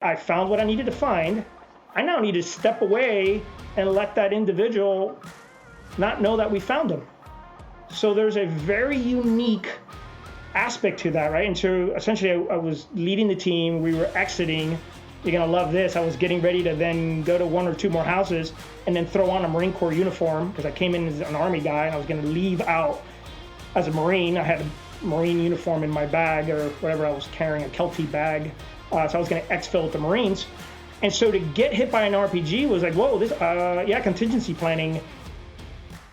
I found what I needed to find. I now need to step away and let that individual not know that we found them. So there's a very unique aspect to that, right? And so essentially I was leading the team, we were exiting. You're gonna love this. I was getting ready to then go to one or two more houses and then throw on a Marine Corps uniform because I came in as an Army guy and I was gonna leave out as a Marine. I had a Marine uniform in my bag or whatever I was carrying, a Kelty bag. So I was gonna exfil with the Marines. And so to get hit by an RPG was like, whoa, this, contingency planning.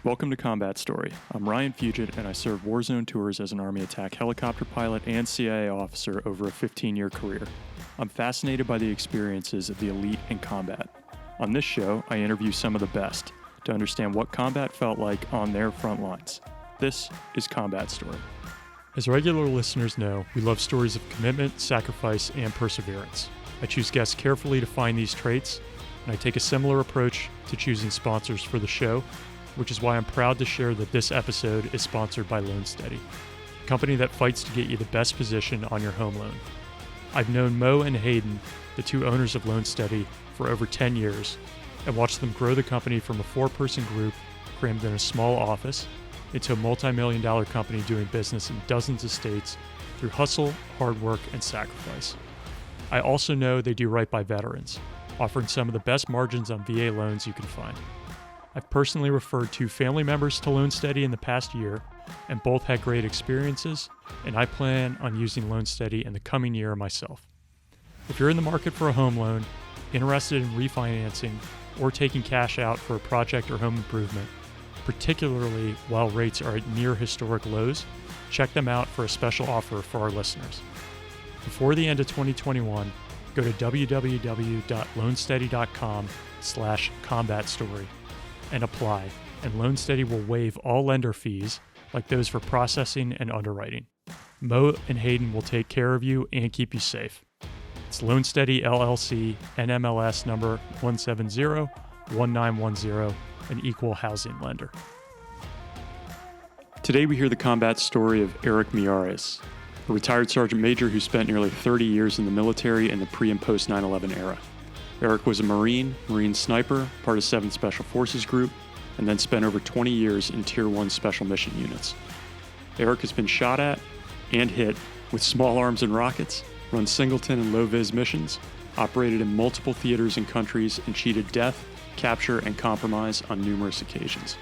Welcome to Combat Story. I'm Ryan Fugit, and I served Warzone tours as an Army attack helicopter pilot and CIA officer over a 15-year career. I'm fascinated by the experiences of the elite in combat. On this show, I interview some of the best to understand what combat felt like on their front lines. This is Combat Story. As regular listeners know, we love stories of commitment, sacrifice, and perseverance. I choose guests carefully to find these traits, and I take a similar approach to choosing sponsors for the show, which is why I'm proud to share that this episode is sponsored by LoanSteady, a company that fights to get you the best position on your home loan. I've known Mo and Hayden, the two owners of LoanSteady, for over 10 years, and watched them grow the company from a 4-person group crammed in a small office into a multi-million-dollar company doing business in dozens of states through hustle, hard work, and sacrifice. I also know they do right by veterans, offering some of the best margins on VA loans you can find. I've personally referred 2 family members to LoanSteady in the past year, and both had great experiences, and I plan on using LoanSteady in the coming year myself. If you're in the market for a home loan, interested in refinancing, or taking cash out for a project or home improvement, particularly while rates are at near historic lows, check them out for a special offer for our listeners. Before the end of 2021, go to www.loansteady.com/combatstory and apply, and LoanSteady will waive all lender fees like those for processing and underwriting. Mo and Hayden will take care of you and keep you safe. It's LoanSteady LLC, NMLS number 1701910, an equal housing lender. Today we hear the combat story of Erick Miyares, a retired sergeant major who spent nearly 30 years in the military in the pre- and post-9/11 era. Erick was a Marine sniper, part of 7th Special Forces Group, and then spent over 20 years in Tier 1 Special Mission Units. Erick has been shot at and hit with small arms and rockets, run singleton and low-vis missions, operated in multiple theaters and countries, and cheated death, capture, and compromise on numerous occasions.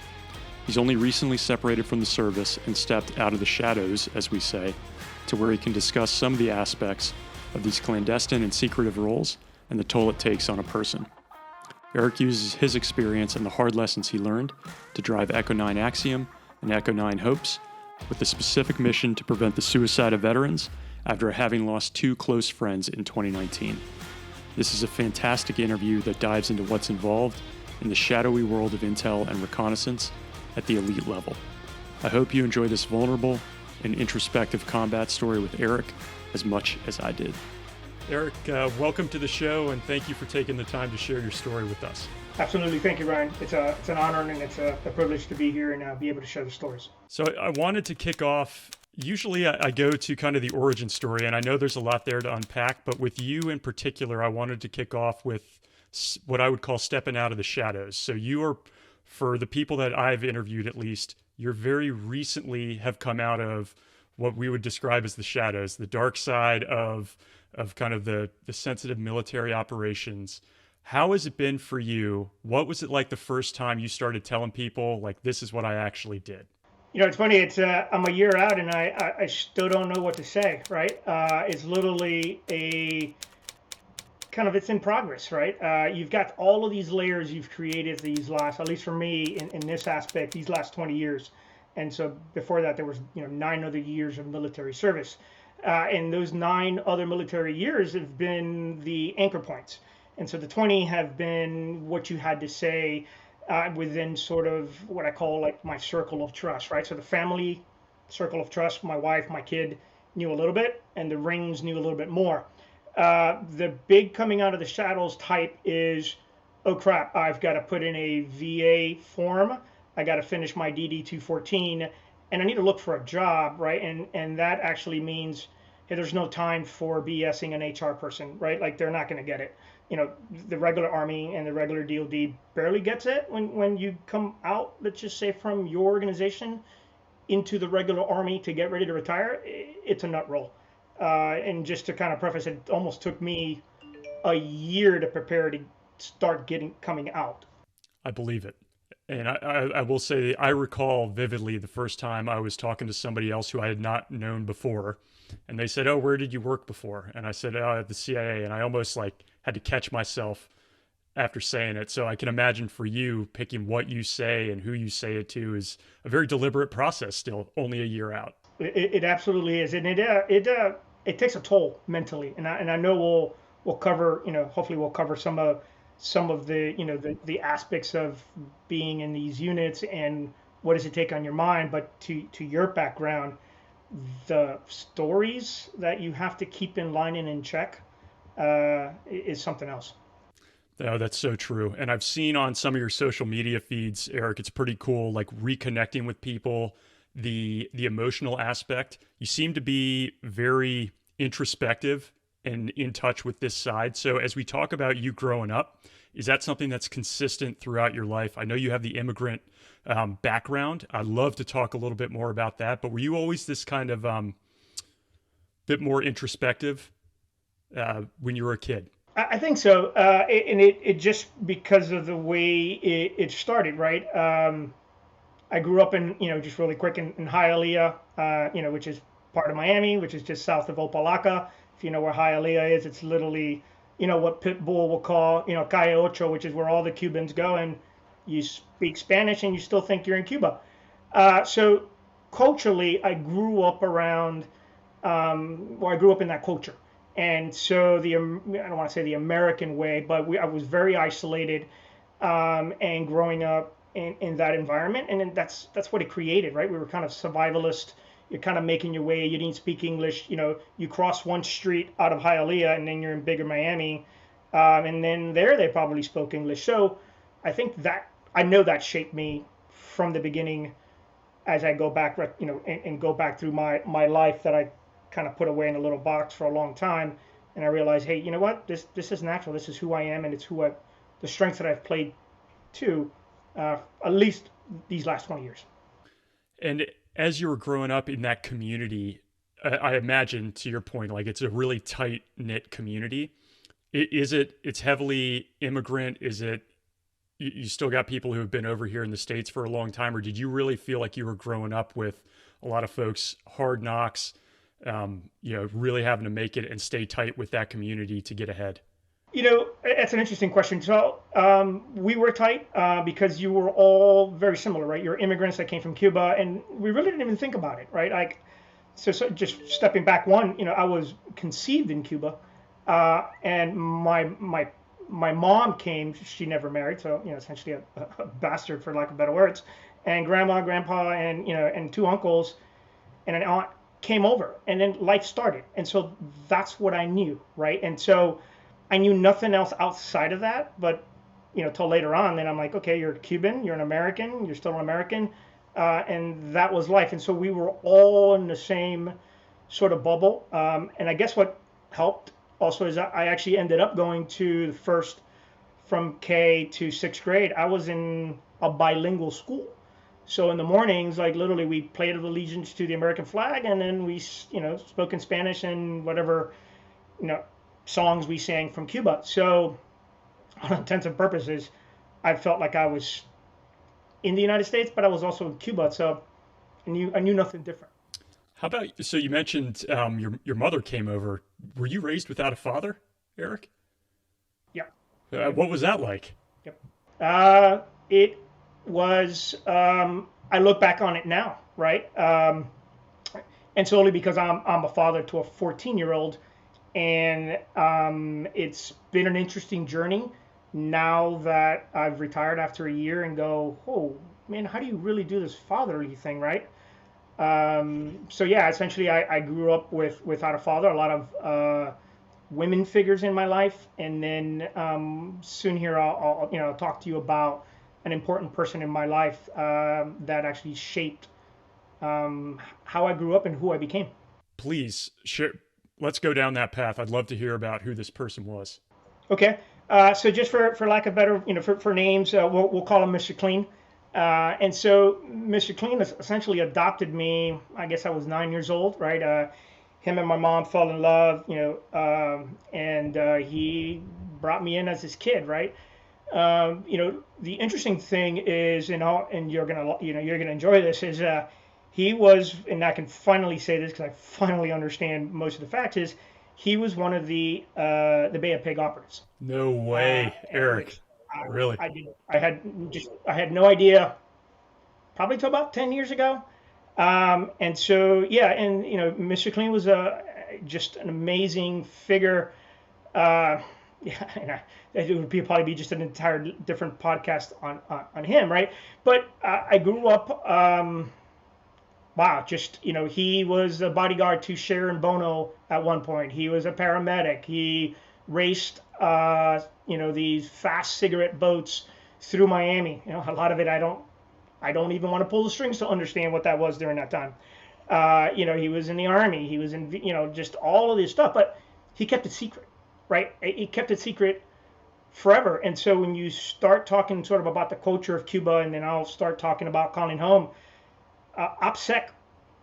He's only recently separated from the service and stepped out of the shadows, as we say, to where he can discuss some of the aspects of these clandestine and secretive roles and the toll it takes on a person. Erick uses his experience and the hard lessons he learned to drive Echo9.axiom and Echo9.hopes with the specific mission to prevent the suicide of veterans after having lost 2 close friends in 2019. This is a fantastic interview that dives into what's involved in the shadowy world of intel and reconnaissance at the elite level. I hope you enjoy this vulnerable and introspective combat story with Erick as much as I did. Erick, welcome to the show, and thank you for taking the time to share your story with us. Absolutely. Thank you, Ryan. It's an honor and it's a privilege to be here and be able to share the stories. So I wanted to kick off. Usually I go to kind of the origin story, and I know there's a lot there to unpack, but with you in particular, I wanted to kick off with what I would call stepping out of the shadows. So you are, for the people that I've interviewed at least, you're very recently have come out of what we would describe as the shadows, the dark side of kind of the sensitive military operations. How has it been for you? What was it like the first time you started telling people, like, this is what I actually did? You know, it's funny. I'm a year out and I still don't know what to say, right? It's literally it's in progress, right? You've got all of these layers you've created these last, at least for me in this aspect, these last 20 years. And so before that, there was, 9 other years of military service. And those 9 other military years have been the anchor points. And so the 20 have been what you had to say within sort of what I call like my circle of trust, right? So the family circle of trust, my wife, my kid knew a little bit, and the rings knew a little bit more. The big coming out of the shadows type is, oh crap, I've got to put in a VA form. I got to finish my DD 214 and I need to look for a job, right? And that actually means hey, there's no time for BSing an HR person, right? Like they're not going to get it. You know, the regular Army and the regular DoD barely gets it when you come out, let's just say, from your organization into the regular Army to get ready to retire. It's a nut roll. And just to kind of preface it, almost took me a year to prepare to start coming out. I believe it. And I will say, I recall vividly the first time I was talking to somebody else who I had not known before. And they said, "Oh, where did you work before?" And I said, "Oh, at the CIA." And I almost like had to catch myself after saying it. So I can imagine for you, picking what you say and who you say it to is a very deliberate process still, only a year out. It absolutely is, and it takes a toll mentally. And I know we'll cover, hopefully we'll cover some of the, the aspects of being in these units and what does it take on your mind. But to your background, the stories that you have to keep in line and in check is something else. Oh, that's so true. And I've seen on some of your social media feeds, Eric, it's pretty cool, like reconnecting with people, the emotional aspect. You seem to be very introspective and in touch with this side. So as we talk about you growing up, is that something that's consistent throughout your life? I know you have the immigrant background. I'd love to talk a little bit more about that. But were you always this kind of bit more introspective when you were a kid? I think so, and it just because of the way it started, right? I grew up in, just really quick in Hialeah, which is part of Miami, which is just south of Opalaka. If you know where Hialeah is, it's literally, what Pitbull will call, Calle Ocho, which is where all the Cubans go, and you speak Spanish and you still think you're in Cuba. So culturally, I grew up around, I grew up in that culture. And so I don't want to say the American way, but I was very isolated, and growing up in that environment, and then that's what it created, right? We were kind of survivalist. You're kind of making your way. You didn't speak English. You cross one street out of Hialeah, and then you're in bigger Miami, and then there they probably spoke English. So I think that I know that shaped me from the beginning as I go back, and go back through my life that I kind of put away in a little box for a long time, and I realized, hey, you know what? This is natural. This is who I am, and it's the strengths that I've played to, at least these last 20 years. And as you were growing up in that community, I imagine, to your point, like it's a really tight knit community. It's heavily immigrant? Is it, you still got people who have been over here in the States for a long time, or did you really feel like you were growing up with a lot of folks, hard knocks, really having to make it and stay tight with that community to get ahead? That's an interesting question. So we were tight because you were all very similar, right? You're immigrants that came from Cuba, and we really didn't even think about it, right? Like, so just stepping back one, I was conceived in Cuba, and my mom came. She never married, so essentially a bastard for lack of better words. And grandma, grandpa, and two uncles and an aunt came over, and then life started. And so that's what I knew, right? And so I knew nothing else outside of that, but till later on, then I'm like, okay, you're Cuban, you're an American, you're still an American, and that was life. And so we were all in the same sort of bubble. And I guess what helped also is I actually ended up going to the first from K to sixth grade. I was in a bilingual school. So in the mornings, like literally, we played allegiance to the American flag, and then we, spoke in Spanish and whatever, you know, songs we sang from Cuba. So, on intents and purposes, I felt like I was in the United States, but I was also in Cuba. So I knew nothing different. How about, so you mentioned your mother came over. Were you raised without a father, Eric? Yeah. What was that like? Yep. It was. I look back on it now, right? And solely because I'm a father to a 14-year-old, and it's been an interesting journey. Now that I've retired after a year, and go, oh man, how do you really do this fatherly thing, right? So yeah, essentially, I grew up without a father, a lot of women figures in my life, and then soon here I'll talk to you about an important person in my life that actually shaped how I grew up and who I became. Please share, let's go down that path. I'd love to hear about who this person was. Okay. So just for lack of better, for names, we'll call him Mr. Clean. And so Mr. Clean essentially adopted me. I guess I was 9 years old, right? Him and my mom fell in love, and he brought me in as his kid, right? The interesting thing is, and you're gonna enjoy this, is he was, and I can finally say this because I finally understand most of the facts, is he was one of the Bay of Pig operatives. No way, Eric. Which Really? I had no idea, probably till about 10 years ago. And so, yeah, and Mr. Clean was just an amazing figure. Yeah, and it would probably be just an entire different podcast on him, right? But I grew up, wow, just, he was a bodyguard to Sharon Bono at one point. He was a paramedic. He raced, these fast cigarette boats through Miami. A lot of it I don't even want to pull the strings to understand what that was during that time. He was in the Army. He was in, just all of this stuff, but he kept it secret, right? He kept it secret forever. And so when you start talking sort of about the culture of Cuba, and then I'll start talking about calling home, OPSEC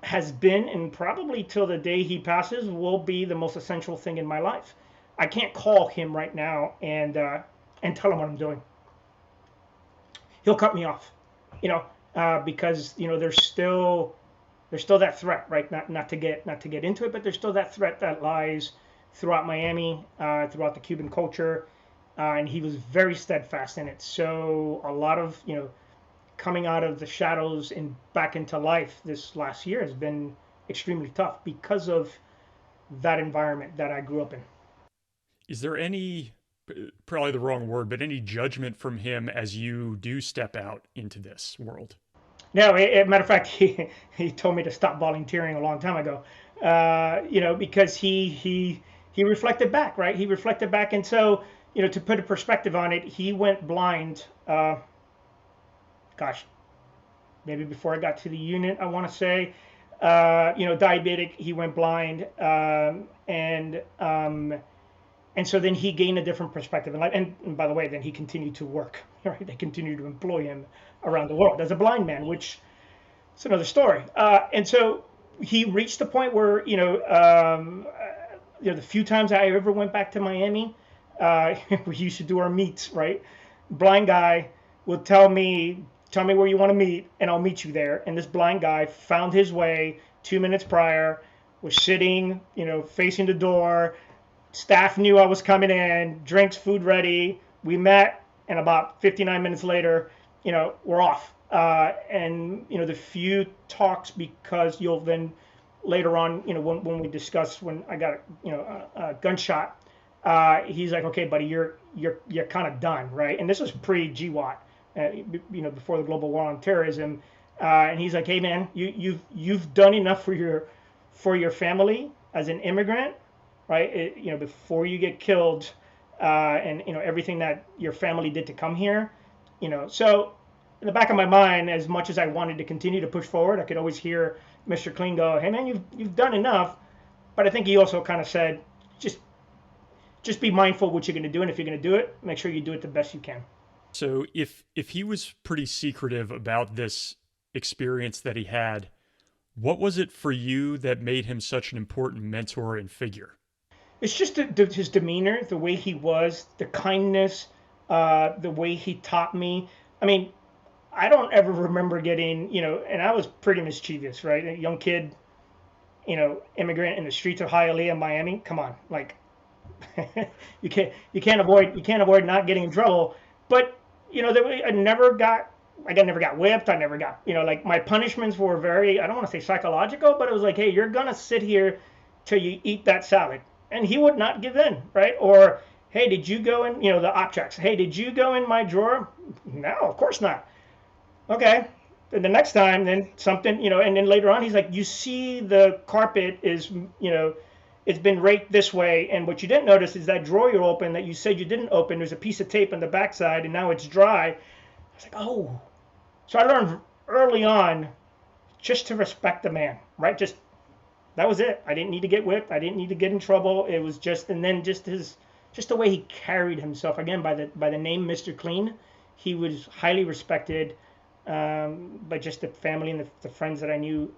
has been, and probably till the day he passes, will be the most essential thing in my life. I can't call him right now and tell him what I'm doing. He'll cut me off, because there's still that threat, right? Not to get into it, but there's still that threat that lies throughout Miami, throughout the Cuban culture, and he was very steadfast in it. So a lot of coming out of the shadows and back into life this last year has been extremely tough because of that environment that I grew up in. Is there any, probably the wrong word, but any judgment from him as you do step out into this world? No, matter of fact, he told me to stop volunteering a long time ago, because he reflected back, right? He reflected back, and so to put a perspective on it, he went blind. Maybe before I got to the unit, I want to say, diabetic. He went blind, and so then he gained a different perspective in life. And by the way, then he continued to work. Right? They continued to employ him around the world as a blind man, which is another story. And so he reached the point where, the few times I ever went back to Miami, we used to do our meets, right? Blind guy would tell me where you want to meet, and I'll meet you there. And this blind guy found his way 2 minutes prior, was sitting, facing the door. Staff knew I was coming in, drinks, food ready. We met, and about 59 minutes later, we're off. And the few talks, because you'll then later on, when we discuss when I got a gunshot, he's like, okay, buddy, you're kind of done, right? And this was pre-GWAT, before the global war on terrorism. And he's like, hey man, you've done enough for your family as an immigrant, right? Before you get killed, and everything that your family did to come here, So in the back of my mind, as much as I wanted to continue to push forward, I could always hear Mr. Clean go, hey man, you've done enough. But I think he also kind of said, just be mindful of what you're going to do, and if you're going to do it, make sure you do it the best you can. So if he was pretty secretive about this experience that he had, what was it for you that made him such an important mentor and figure? It's just his demeanor, the way he was, the kindness, the way he taught me. I mean, I don't ever remember getting, and I was pretty mischievous, right? A young kid, immigrant in the streets of Hialeah, Miami. Come on, like you can't avoid not getting in trouble. But I never got whipped. I never got, like my punishments were very, I don't want to say psychological, but it was like, hey, you're gonna sit here till you eat that salad. And he would not give in, right? Or, hey, did you go in, the op checks. Hey, did you go in my drawer? No, of course not. Okay. And the next time, then something, and then later on, he's like, you see the carpet is, it's been raked this way. And what you didn't notice is that drawer you opened that you said you didn't open, there's a piece of tape on the backside, and now it's dry. I was like, oh. So I learned early on just to respect the man, right? Just That was it. I didn't need to get whipped. I didn't need to get in trouble. It was just, and then just the way he carried himself. Again, by the name Mr. Clean, he was highly respected by just the family and the friends that I knew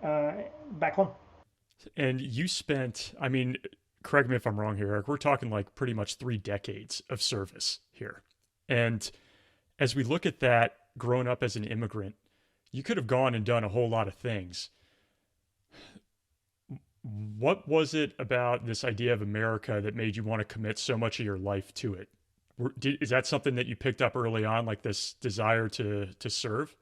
back home. And you spent, I mean, correct me if I'm wrong here, Eric, we're talking like pretty much 3 decades of service here. And as we look at that, growing up as an immigrant, you could have gone and done a whole lot of things. What was it about this idea of America that made you want to commit so much of your life to it? Is that something that you picked up early on, like this desire to serve?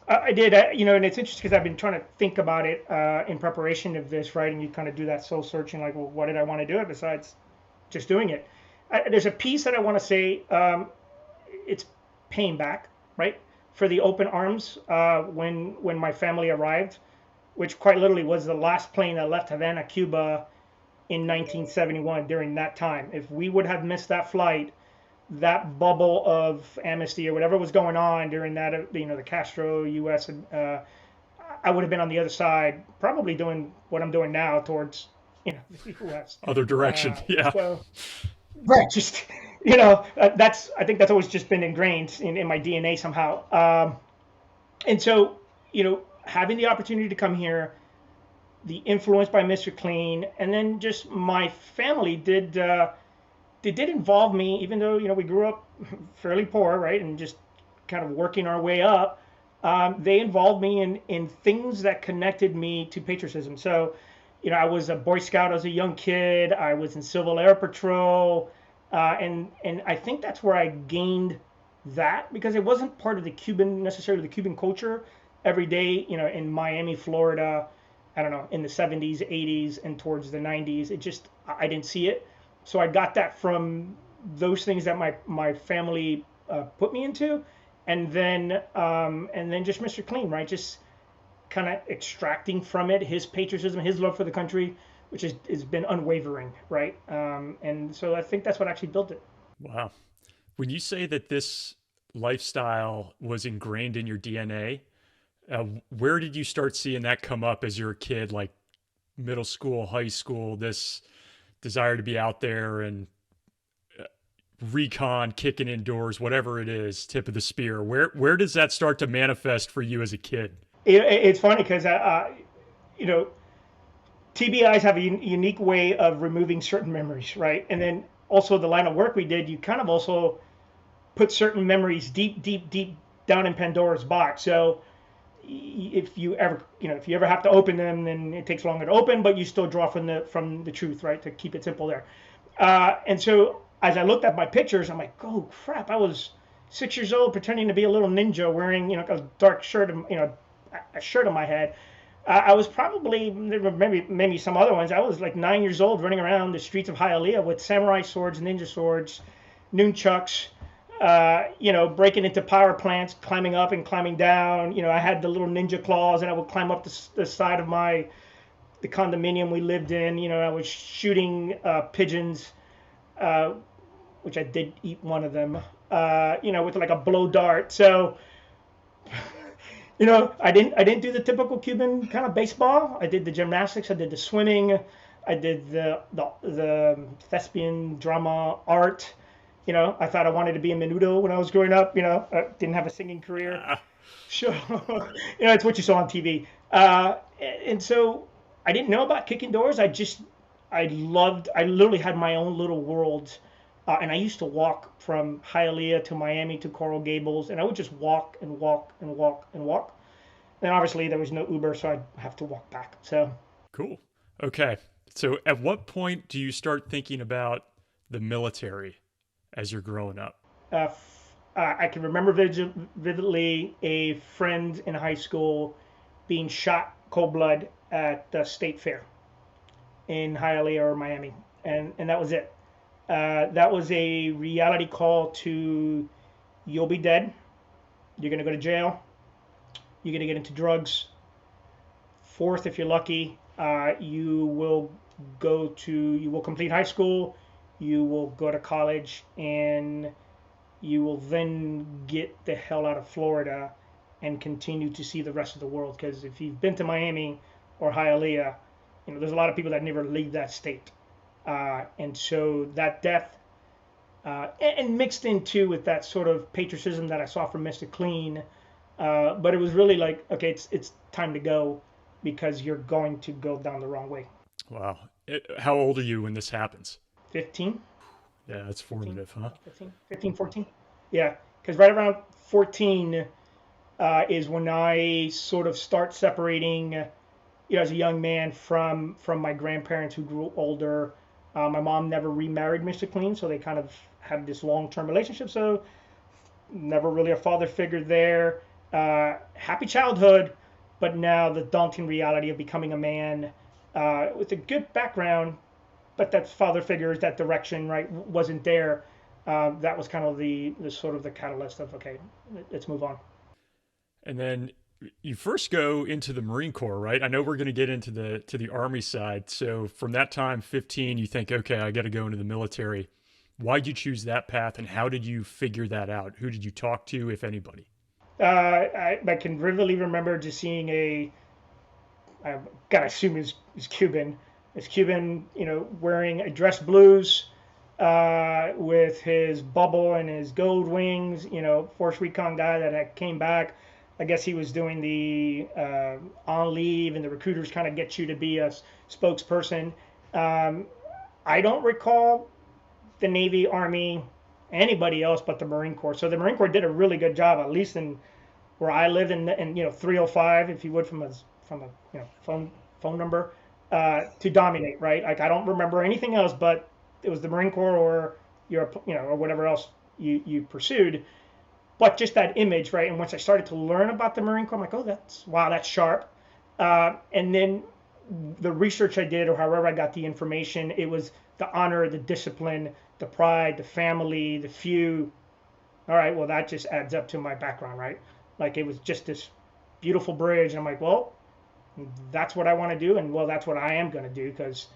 I did, and it's interesting because I've been trying to think about it in preparation of this, right? And you kind of do that soul searching, like, well, what did I want to do it besides just doing it? There's a piece that I want to say. It's paying back, right, for the open arms when my family arrived, which quite literally was the last plane that left Havana, Cuba, in 1971. During that time, if we would have missed that flight, that bubble of amnesty or whatever was going on during that, the Castro U.S. I would have been on the other side, probably doing what I'm doing now towards, the U.S. Other direction, yeah. So, right, just I think that's always just been ingrained in my DNA somehow. And so, having the opportunity to come here, the influence by Mr. Clean, and then just my family they did involve me, even though we grew up fairly poor, right, and just kind of working our way up. They involved me in things that connected me to patriotism. So, I was a Boy Scout as a young kid. I was in Civil Air Patrol, and I think that's where I gained that, because it wasn't part of necessarily the Cuban culture every day. In Miami, Florida, I don't know, in the 70s, 80s, and towards the 90s, I didn't see it. So I got that from those things that my family put me into, and then just Mr. Clean, right? Just kind of extracting from it his patriotism, his love for the country, which has been unwavering, right? And so I think that's what actually built it. Wow. When you say that this lifestyle was ingrained in your DNA, where did you start seeing that come up as you're a kid, like middle school, high school, this desire to be out there and recon, kicking indoors, whatever it is, tip of the spear? Where does that start to manifest for you as a kid? It's funny because you know TBIs have a unique way of removing certain memories, right? And then also the line of work we did, you kind of also put certain memories deep, deep, deep down in Pandora's box. So if you ever have to open them, then it takes longer to open, but you still draw from the truth, right? To keep it simple there. And so as I looked at my pictures, I'm like, oh crap! I was 6 years old, pretending to be a little ninja, wearing a dark shirt, a shirt on my head. I was probably maybe some other ones. I was like 9 years old, running around the streets of Hialeah with samurai swords, ninja swords, nunchucks. Breaking into power plants, climbing up and climbing down. I had the little ninja claws, and I would climb up the side of the condominium we lived in. I was shooting pigeons, which I did eat one of them. With like a blow dart. So, I didn't do the typical Cuban kind of baseball. I did the gymnastics. I did the swimming. I did the thespian drama art. I thought I wanted to be a menudo when I was growing up. I didn't have a singing career. So, it's what you saw on TV. And so I didn't know about kicking doors. I literally had my own little world. And I used to walk from Hialeah to Miami to Coral Gables, and I would just walk and walk and walk and walk. And obviously there was no Uber, so I'd have to walk back. So Cool. Okay. So at what point do you start thinking about the military as you're growing up? I can remember vividly a friend in high school being shot cold blood at the state fair in Hialeah or Miami, and that was it. That was a reality call to, you'll be dead, you're going to go to jail, you're going to get into drugs. Fourth, if you're lucky, you will complete high school, you will go to college, and you will then get the hell out of Florida and continue to see the rest of the world. Because if you've been to Miami or Hialeah, there's a lot of people that never leave that state. And so that death, and mixed into with that sort of patriotism that I saw from Mr. Clean. But it was really like, okay, it's time to go because you're going to go down the wrong way. Wow. How old are you when this happens? 15, Yeah, that's 15, formative, huh? 15, 14. Yeah, because right around 14 is when I sort of start separating, as a young man from my grandparents who grew older. My mom never remarried Mr. Clean, so they kind of had this long-term relationship. So never really a father figure there. Happy childhood, but now the daunting reality of becoming a man with a good background, but that father figure, that direction, right, wasn't there. That was kind of the sort of the catalyst of, okay, let's move on. And then you first go into the Marine Corps, right? I know we're going to get into the Army side. So from that time, 15, you think, okay, I got to go into the military. Why'd you choose that path, and how did you figure that out? Who did you talk to, if anybody? I can vividly remember just seeing I gotta assume is Cuban. It's Cuban, wearing a dress blues, with his bubble and his gold wings. Force recon guy that came back. I guess he was doing the on leave, and the recruiters kind of get you to be a spokesperson. Um, I don't recall the Navy, Army, anybody else but the Marine Corps. So the Marine Corps did a really good job, at least in where I lived in 305, if you would, from a phone number, to dominate, right? Like I don't remember anything else, but it was the Marine Corps or or whatever else you pursued. But just that image, right? And once I started to learn about the Marine Corps, I'm like, oh, that's sharp. And then the research I did, or however I got the information, it was the honor, the discipline, the pride, the family, the few. All right, well, that just adds up to my background, right? Like it was just this beautiful bridge. And I'm like, well, that's what I want to do. And well, that's what I am going to do because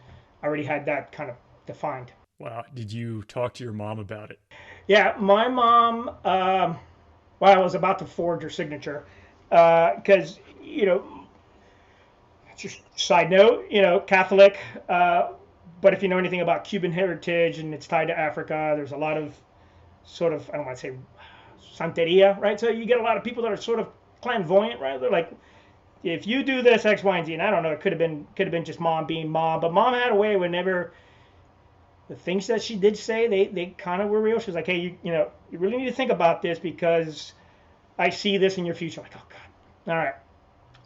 I already had that kind of defined. Wow. Did you talk to your mom about it? Yeah, my mom, well, I was about to forge her signature because, just side note, Catholic. But if you know anything about Cuban heritage and it's tied to Africa, there's a lot of sort of, I don't want to say Santeria, right? So you get a lot of people that are sort of clairvoyant, right? They're like, if you do this X, Y, and Z, and I don't know, it could have been just mom being mom, but mom had a way whenever the things that she did say, they kind of were real. She was like, hey, you really need to think about this because I see this in your future. I'm like, oh God, all right,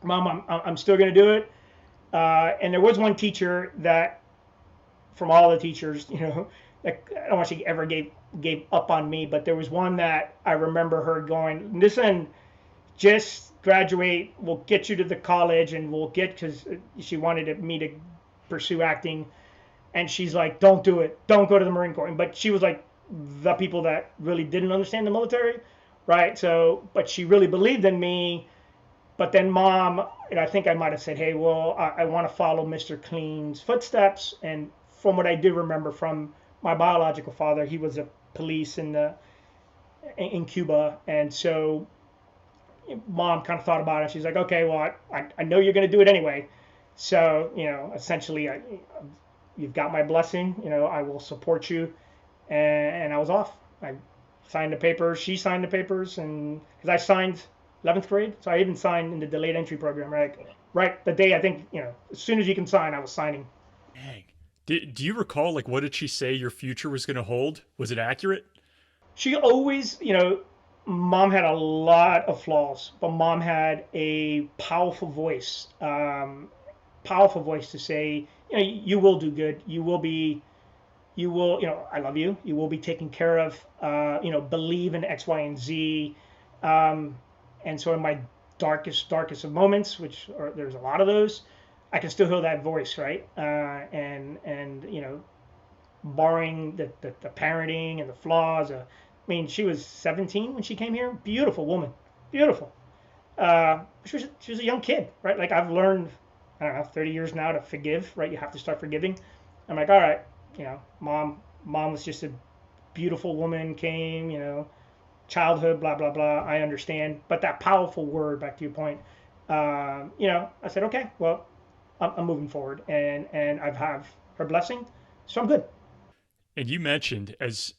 mom, I'm still gonna do it. And there was one teacher that, from all the teachers, like I don't want to say ever gave up on me, but there was one that I remember her going, listen, just graduate, we'll get you to the college, and because she wanted me to pursue acting, and she's like, don't do it, don't go to the Marine Corps. But she was like the people that really didn't understand the military, right? So, but she really believed in me. But then mom, and I think I might have said, hey, well, I want to follow Mr. Clean's footsteps. And from what I do remember from my biological father, he was a police in Cuba. And so mom kind of thought about it. She's like, okay, well, I know you're going to do it anyway. So, essentially, you've got my blessing. I will support you. And I was off. I signed the papers. She signed the papers. And because I signed 11th grade, so I even signed in the delayed entry program, right the day, I think, as soon as you can sign, I was signing. Dang. Do you recall, like, what did she say your future was going to hold? Was it accurate? She always, mom had a lot of flaws, but mom had a powerful voice to say, you will do good. You will, I love you. You will be taken care of. Believe in X, Y, and Z. And so in my darkest of moments, which there's a lot of those, I can still hear that voice, right? And barring the parenting and the flaws. I mean, she was 17 when she came here. Beautiful woman, beautiful. She was a young kid, right? Like I've learned, I don't know, 30 years now to forgive, right? You have to start forgiving. I'm like, all right, mom was just a beautiful woman, came, childhood, blah blah blah. I understand, but that powerful word, back to your point, I said, okay, well, I'm moving forward, and I've have her blessing, so I'm good. And you mentioned as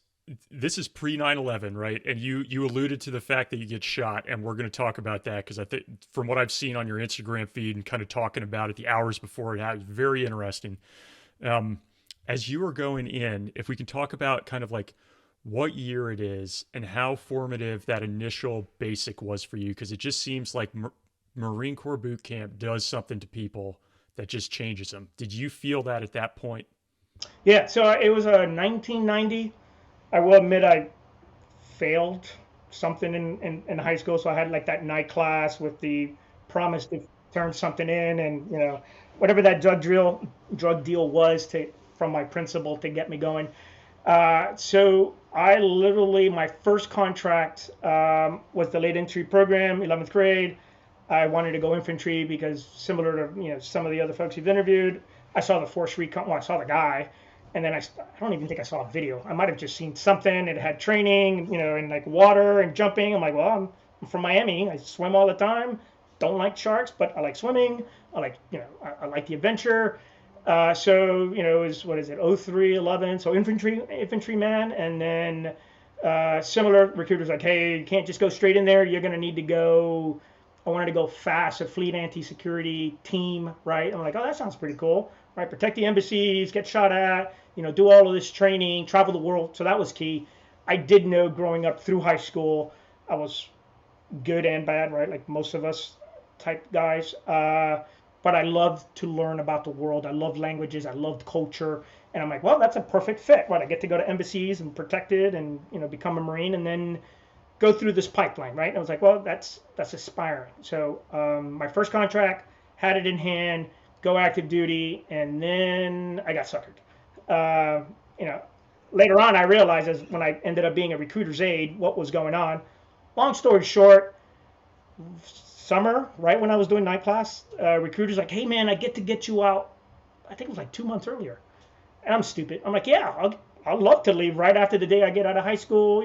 this is pre 9/11, right? And you alluded to the fact that you get shot, and we're going to talk about that because I think from what I've seen on your Instagram feed and kind of talking about it the hours before it happened, very interesting. Um, as you were going in, if we can talk about kind of like what year it is and how formative that initial basic was for you, because it just seems like Marine Corps boot camp does something to people that just changes them. Did you feel that at that point? Yeah, so it was a 1990. I will admit I failed something in high school, so I had like that night class with the promise to turn something in, and whatever that drug deal was to from my principal to get me going. So I literally my first contract was the late entry program, 11th grade. I wanted to go infantry because similar to some of the other folks you've interviewed, I saw the Force Recon. Well, I saw the guy, and then I don't even think I saw a video. I might have just seen something. It had training, in like water and jumping. I'm like, well, I'm from Miami. I swim all the time. Don't like sharks, but I like swimming. I like I like the adventure. So it was what is it? 0311. So infantryman, and then similar recruiters like, hey, you can't just go straight in there. You're gonna need to go. I wanted to go fast, a fleet anti-security team, right? I'm like, oh, that sounds pretty cool, right? Protect the embassies, get shot at, do all of this training, travel the world. So that was key. I did know growing up through high school, I was good and bad, right? Like most of us type guys. But I loved to learn about the world. I loved languages. I loved culture. And I'm like, well, that's a perfect fit. Right? I get to go to embassies and protect it and, become a Marine and then go through this pipeline, right? And I was like, well, that's aspiring. So my first contract, had it in hand, go active duty, and then I got suckered. Uh, you know, Later on, I realized as when I ended up being a recruiter's aide, what was going on. Long story short, summer, right when I was doing night class, recruiters like, hey man, I get to get you out. I think it was like 2 months earlier, and I'm stupid. I'm like, yeah, I'll love to leave right after the day I get out of high school.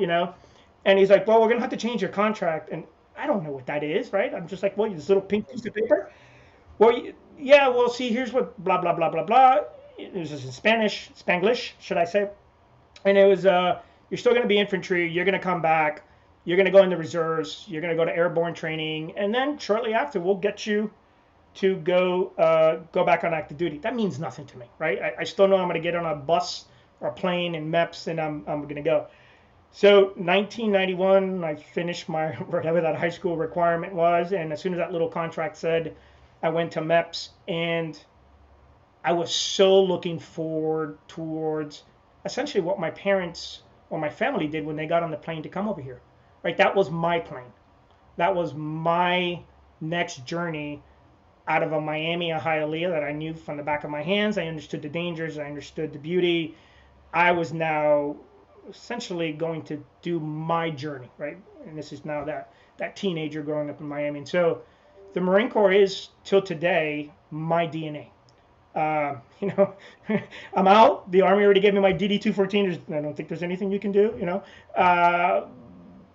And he's like, well, we're gonna have to change your contract, and I don't know what that is, right? I'm just like, well, this little pink piece of paper. Well, yeah, well, see, here's what blah blah blah blah blah. It was just in Spanish, Spanglish, should I say? And it was, you're still gonna be infantry. You're gonna come back. You're gonna go in the reserves. You're gonna go to airborne training, and then shortly after, we'll get you to go back on active duty. That means nothing to me, right? I still know I'm gonna get on a bus or a plane in MEPS, and I'm gonna go. So 1991, I finished my whatever that high school requirement was, and as soon as that little contract said, I went to MEPS, and I was so looking forward towards essentially what my parents or my family did when they got on the plane to come over here. Right, that was my plane. That was my next journey out of a Miami, a Hialeah that I knew from the back of my hands. I understood the dangers. I understood the beauty. I was now essentially going to do my journey, right? And this is now that teenager growing up in Miami. And so the Marine Corps is till today my DNA. Uh, you know, I'm out. The Army already gave me my DD 214. I don't think there's anything you can do.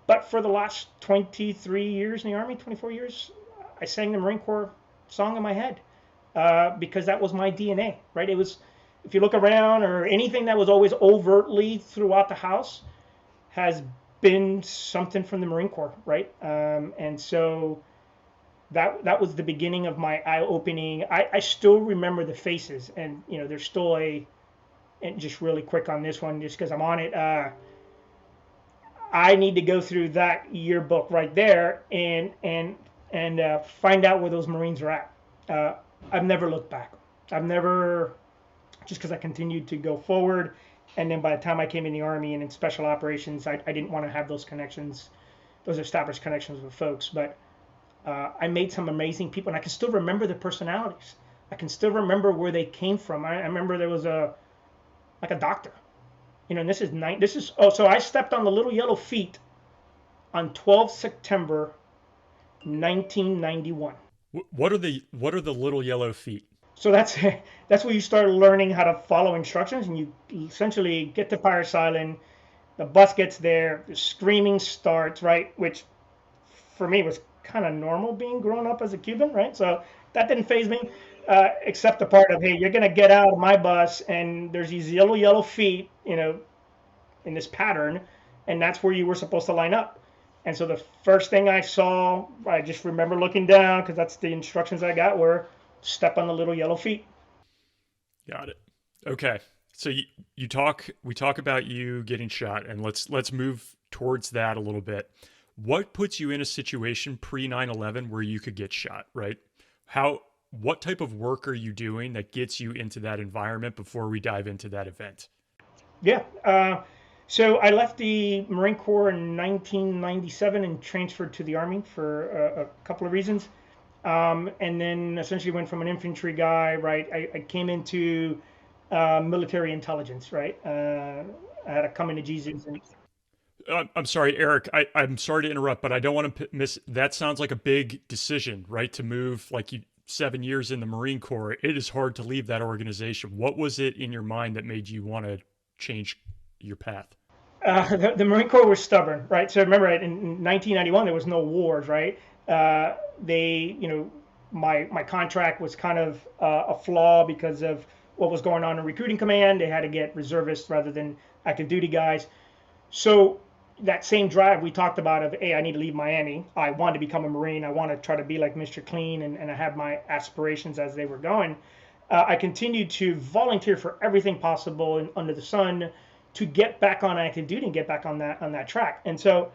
But for the last 23 years in the Army, 24 years, I sang the Marine Corps song in my head because that was my DNA, right? It was, if you look around or anything that was always overtly throughout the house has been something from the Marine Corps, right? And so that was the beginning of my eye opening. I still remember the faces, and there's still and just really quick on this one, just because I'm on it. I need to go through that yearbook right there and find out where those Marines are at. I've never looked back. I've never, just because I continued to go forward, and then by the time I came in the Army and in special operations, I didn't want to have those connections, those established connections with folks. But I made some amazing people, and I can still remember the personalities. I can still remember where they came from. I remember there was a doctor. And this is night. This is so I stepped on the little yellow feet on 12 September 1991. What are the little yellow feet? So that's that's where you start learning how to follow instructions, and you essentially get to Paris Island. The bus gets there, the screaming starts, right? Which for me was kind of normal being grown up as a Cuban, right? So that didn't phase me. except the part of, hey, you're gonna get out of my bus, and there's these yellow feet, in this pattern, and that's where you were supposed to line up. And so the first thing I saw, I just remember looking down because that's the instructions I got were step on the little yellow feet. Got it. Okay. So we talk about you getting shot, and let's move towards that a little bit. What puts you in a situation pre 9/11 where you could get shot, right? What type of work are you doing that gets you into that environment before we dive into that event? Yeah. So I left the Marine Corps in 1997 and transferred to the Army for a couple of reasons. And then essentially went from an infantry guy, right? I came into military intelligence, right? I had a coming to Jesus. And I'm sorry, Eric. I'm sorry to interrupt, but I don't want to miss. That sounds like a big decision, right? To move, like 7 years in the Marine Corps. It is hard to leave that organization. What was it in your mind that made you want to change your path? the Marine Corps was stubborn, right? So remember, right, in 1991 there was no wars, right? They, my contract was kind of a flaw because of what was going on in recruiting command. They had to get reservists rather than active duty guys. So that same drive we talked about of, hey, I need to leave Miami. I want to become a Marine. I want to try to be like Mr. Clean, and I have my aspirations as they were going. I continued to volunteer for everything possible under the sun to get back on active duty and get back on that track. And so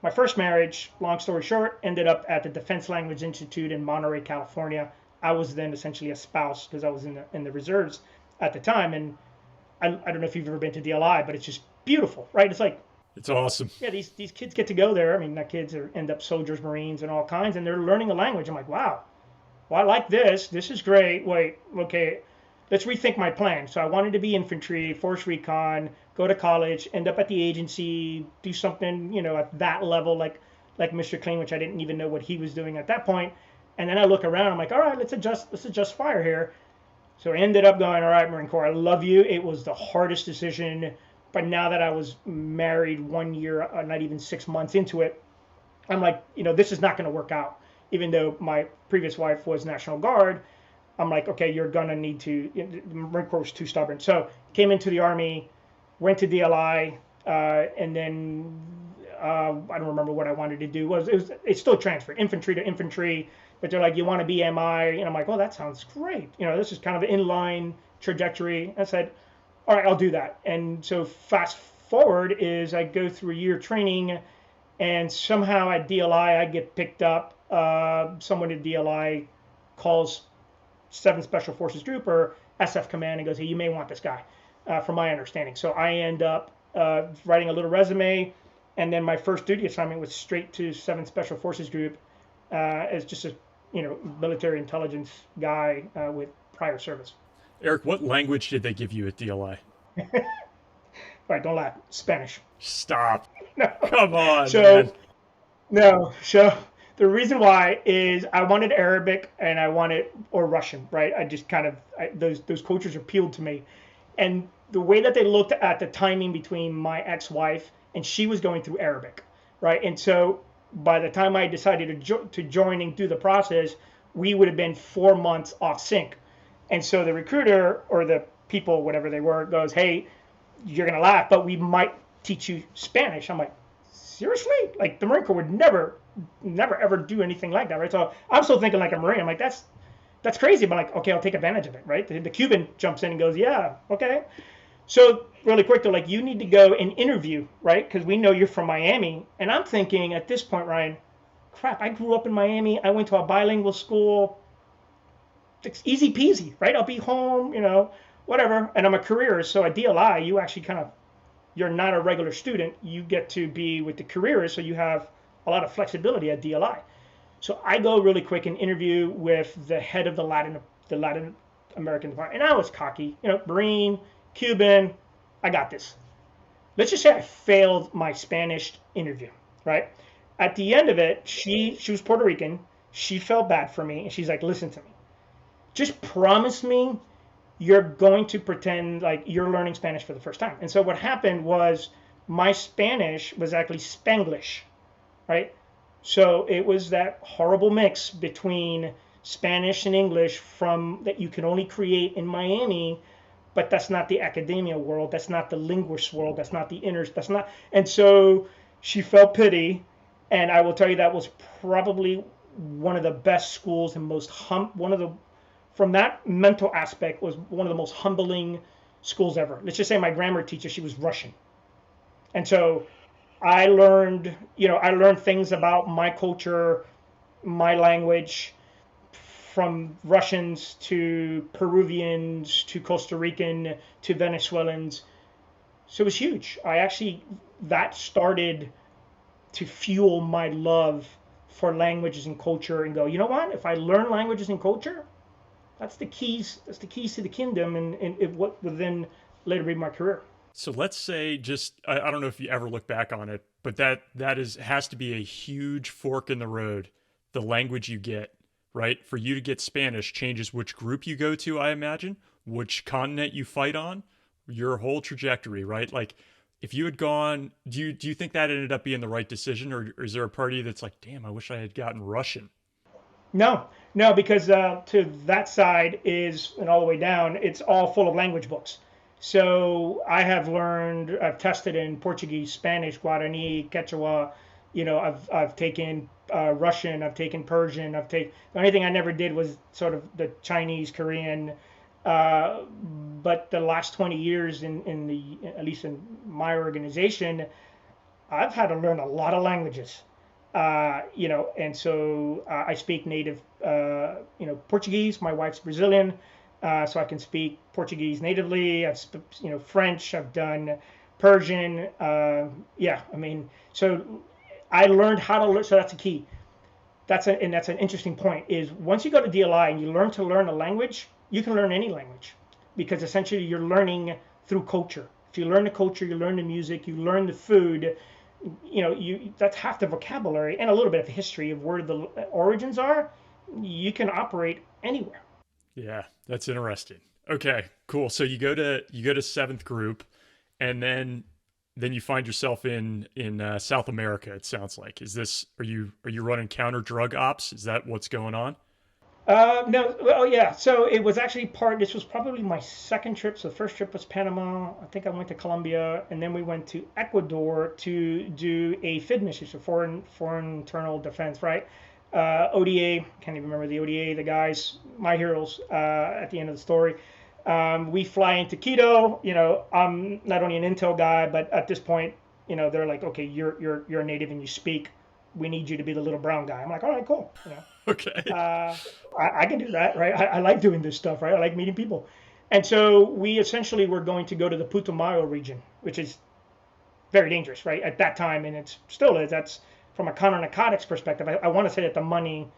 my first marriage, long story short, ended up at the Defense Language Institute in Monterey, California. I was then essentially a spouse because I was in the reserves at the time. And I don't know if you've ever been to DLI, but it's just beautiful, right? It's like, It's awesome. yeah, these kids get to go there. I mean, the kids end up soldiers, Marines, and all kinds, and they're learning the language. I'm like, wow, well, I like this. This is great. Wait, okay, let's rethink my plan. So I wanted to be infantry, force recon, go to college, end up at the agency, do something, at that level, like Mr. Clean, which I didn't even know what he was doing at that point. And then I look around. I'm like, all right, let's adjust fire here. So I ended up going, all right, Marine Corps, I love you. It was the hardest decision. But now that I was married 1 year, not even 6 months into it, I'm like, this is not going to work out. Even though my previous wife was National Guard, I'm like, okay, you're going to need to, the Marine Corps was too stubborn. So came into the Army, went to DLI, and then I don't remember what I wanted to do. It's still transferred, infantry to infantry, but they're like, you want to be MI? And I'm like, oh, that sounds great. This is kind of an inline trajectory. I said, all right, I'll do that. And so fast forward is I go through a year training, and somehow at DLI I get picked up. Someone at DLI calls 7th Special Forces Group or SF Command and goes, hey, you may want this guy, from my understanding. So I end up writing a little resume, and then my first duty assignment was straight to 7th Special Forces Group as just a military intelligence guy with prior service. Eric, what language did they give you at DLI? All right, don't laugh. Spanish. Stop. No. Come on, So man. no. So the reason why is I wanted Arabic and I wanted or Russian, right? I just kind of those cultures appealed to me, and the way that they looked at the timing between my ex-wife and she was going through Arabic, right? And so by the time I decided to join and do the process, we would have been 4 months off sync. And so the recruiter or the people, whatever they were, goes, hey, you're going to laugh, but we might teach you Spanish. I'm like, seriously? Like the Marine Corps would never ever do anything like that, right? So I'm still thinking like a Marine. I'm like, that's crazy. But like, okay, I'll take advantage of it, right? The Cuban jumps in and goes, yeah, okay. So really quick, they're like, you need to go and interview, right? Because we know you're from Miami. And I'm thinking at this point, Ryan, crap, I grew up in Miami. I went to a bilingual school. It's easy peasy, right? I'll be home, whatever. And I'm a careerist. So at DLI, you actually you're not a regular student. You get to be with the careerists. So you have a lot of flexibility at DLI. So I go really quick and interview with the head of the Latin American department. And I was cocky, Marine, Cuban, I got this. Let's just say I failed my Spanish interview, right? At the end of it, she was Puerto Rican. She felt bad for me. And she's like, listen to me. Just promise me you're going to pretend like you're learning Spanish for the first time. And so what happened was my Spanish was actually Spanglish, right? So it was that horrible mix between Spanish and English from that you can only create in Miami, but that's not the academia world. That's not the linguist world. That's not the inner. That's not. And so she felt pity, and I will tell you that was probably one of the best schools and most one of the from that mental aspect was one of the most humbling schools ever. Let's just say my grammar teacher, she was Russian, and so I learned, I learned things about my culture, my language, from Russians to Peruvians to Costa Rican to Venezuelans. So it was huge. That started to fuel my love for languages and culture and go, you know what? If I learn languages and culture, that's the keys to the kingdom, and what would then later be my career. So let's say, just I don't know if you ever look back on it, but has to be a huge fork in the road. The language you get, right? For you to get Spanish changes which group you go to, I imagine, which continent you fight on, your whole trajectory, right? Like if you had gone, do you think that ended up being the right decision, or is there a party that's like, damn, I wish I had gotten Russian? No, no, because to that side is, and all the way down, it's all full of language books. So I've tested in Portuguese, Spanish, Guarani, Quechua. I've taken Russian, I've taken Persian, the only thing I never did was sort of the Chinese, Korean. But the last 20 years at least in my organization, I've had to learn a lot of languages. And so I speak native, Portuguese. My wife's Brazilian, so I can speak Portuguese natively. French. I've done Persian. So I learned how to learn. So that's a key. That's an interesting point. Is once you go to DLI and you learn to learn a language, you can learn any language, because essentially you're learning through culture. If you learn the culture, you learn the music, you learn the food. That's half the vocabulary and a little bit of history of where the origins are. You can operate anywhere. Yeah, that's interesting. Okay, cool. So you go to seventh group, and then you find yourself in South America. It sounds like, are you running counter drug ops? Is that what's going on? No, well, yeah. So it was actually this was probably my second trip. So the first trip was Panama. I think I went to Colombia, and then we went to Ecuador to do a FID mission, so foreign internal defense, right? ODA, can't even remember the ODA, the guys, my heroes, at the end of the story. We fly into Quito. I'm not only an intel guy, but at this point, they're like, okay, you're a native and you speak. We need you to be the little brown guy. I'm like, all right, cool. Okay. I can do that, right? I like doing this stuff, right? I like meeting people. And so we essentially were going to go to the Putumayo region, which is very dangerous, right? At that time, and it still is. That's from a counter narcotics perspective. I want to say that the money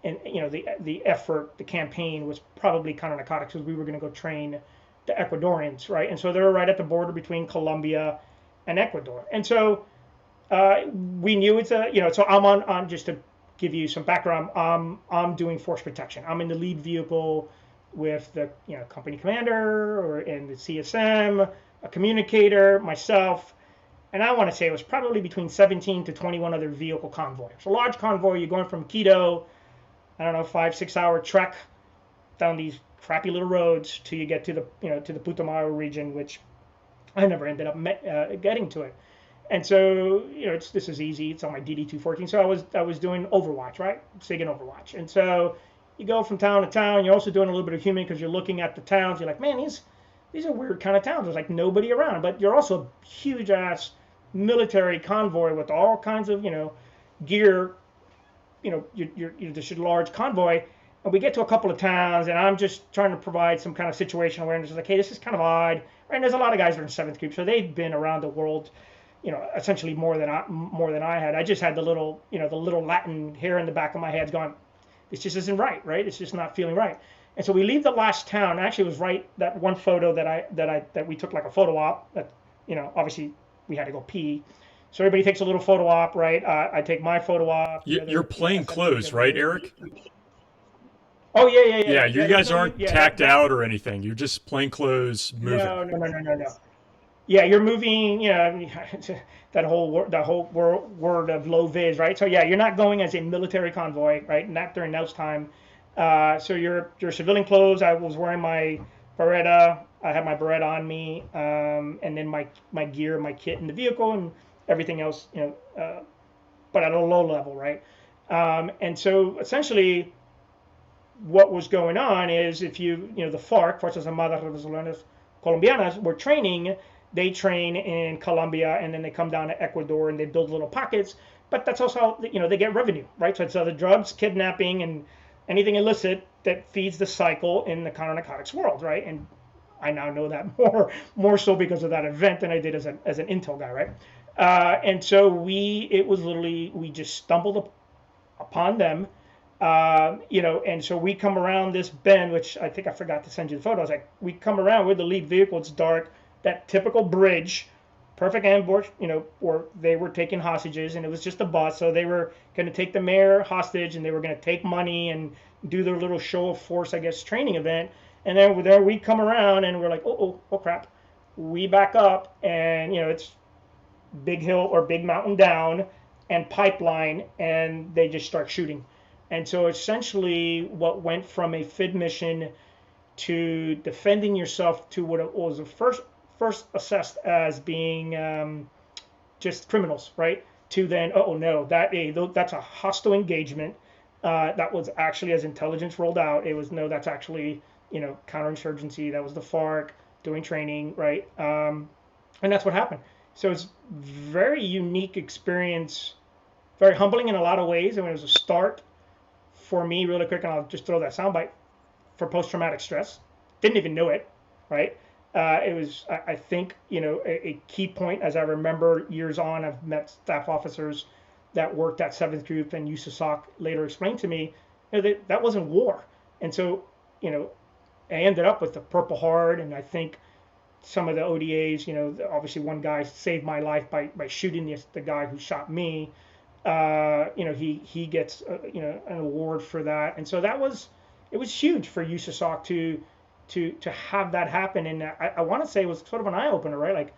and the effort, the campaign was probably counter narcotics, because we were going to go train the Ecuadorians, right? And so they were right at the border between Colombia and Ecuador. And so we knew so I'm on just to give you some background. I'm doing force protection. I'm in the lead vehicle with the company commander and the CSM, a communicator, myself, and I want to say it was probably between 17 to 21 other vehicle convoy. It's a large convoy. You're going from Quito, I don't know, 5-6 hour trek down these crappy little roads till you get to the Putumayo region, which I never ended up getting to it. And so, this is easy. It's on my DD-214. So I was doing Overwatch, right? SIG and Overwatch. And so you go from town to town. You're also doing a little bit of human, because you're looking at the towns. You're like, man, these are weird kind of towns. There's like nobody around. But you're also a huge ass military convoy with all kinds of gear. You're just a large convoy. And we get to a couple of towns, and I'm just trying to provide some kind of situational awareness. It's like, hey, this is kind of odd. Right? And there's a lot of guys that are in seventh group, so they've been around the world, essentially more than I had. I just had the little Latin hair in the back of my head going, this just isn't right? It's just not feeling right. And so we leave the last town. Actually, it was right that one photo that we took, like a photo op. That obviously we had to go pee. So everybody takes a little photo op, right? I take my photo op. You're plain clothes, right, Eric? Oh yeah. Yeah, you guys aren't tacked out or anything. You're just plain clothes moving. No. Yeah, you're moving. That whole word of low vis, right? So yeah, you're not going as a military convoy, right? Not during those time. So your civilian clothes. I was wearing my Beretta. I had my Beretta on me, and then my gear, my kit in the vehicle, and everything else, but at a low level, right? And so essentially, what was going on is if the FARC, Fuerzas Armadas Revolucionarias Colombianas, were training. They train in Colombia, and then they come down to Ecuador, and they build little pockets. But that's also how they get revenue, right? So it's the drugs, kidnapping, and anything illicit that feeds the cycle in the counter narcotics world, right? And I now know that more so because of that event than I did as an intel guy, right? And so it was literally we just stumbled upon them, and so we come around this bend, which I think I forgot to send you the photos. Like we come around with the lead vehicle, it's dark, that typical bridge, perfect ambush, where they were taking hostages, and it was just a bus, so they were going to take the mayor hostage, and they were going to take money and do their little show of force, I guess, training event. And then there we come around, and we're like, oh crap, we back up, and it's big hill or big mountain down and pipeline, and they just start shooting. And so essentially what went from a FID mission to defending yourself to what it was first assessed as being just criminals, right? To then, oh no, that's a hostile engagement. That was actually, as intelligence rolled out, it was no, that's actually counterinsurgency. That was the FARC doing training, right? And that's what happened. So it's very unique experience, very humbling in a lot of ways. I mean, it was a start for me, really quick, and I'll just throw that soundbite for post-traumatic stress. Didn't even know it, right? It was, I think, a key point. As I remember years on, I've met staff officers that worked at 7th Group, and USASOC later explained to me that wasn't war. And so, I ended up with the Purple Heart, and I think some of the ODAs, obviously one guy saved my life by shooting the guy who shot me. He gets an award for that, and so it was huge for USASOC to have that happen. And I want to say it was sort of an eye opener, right? Like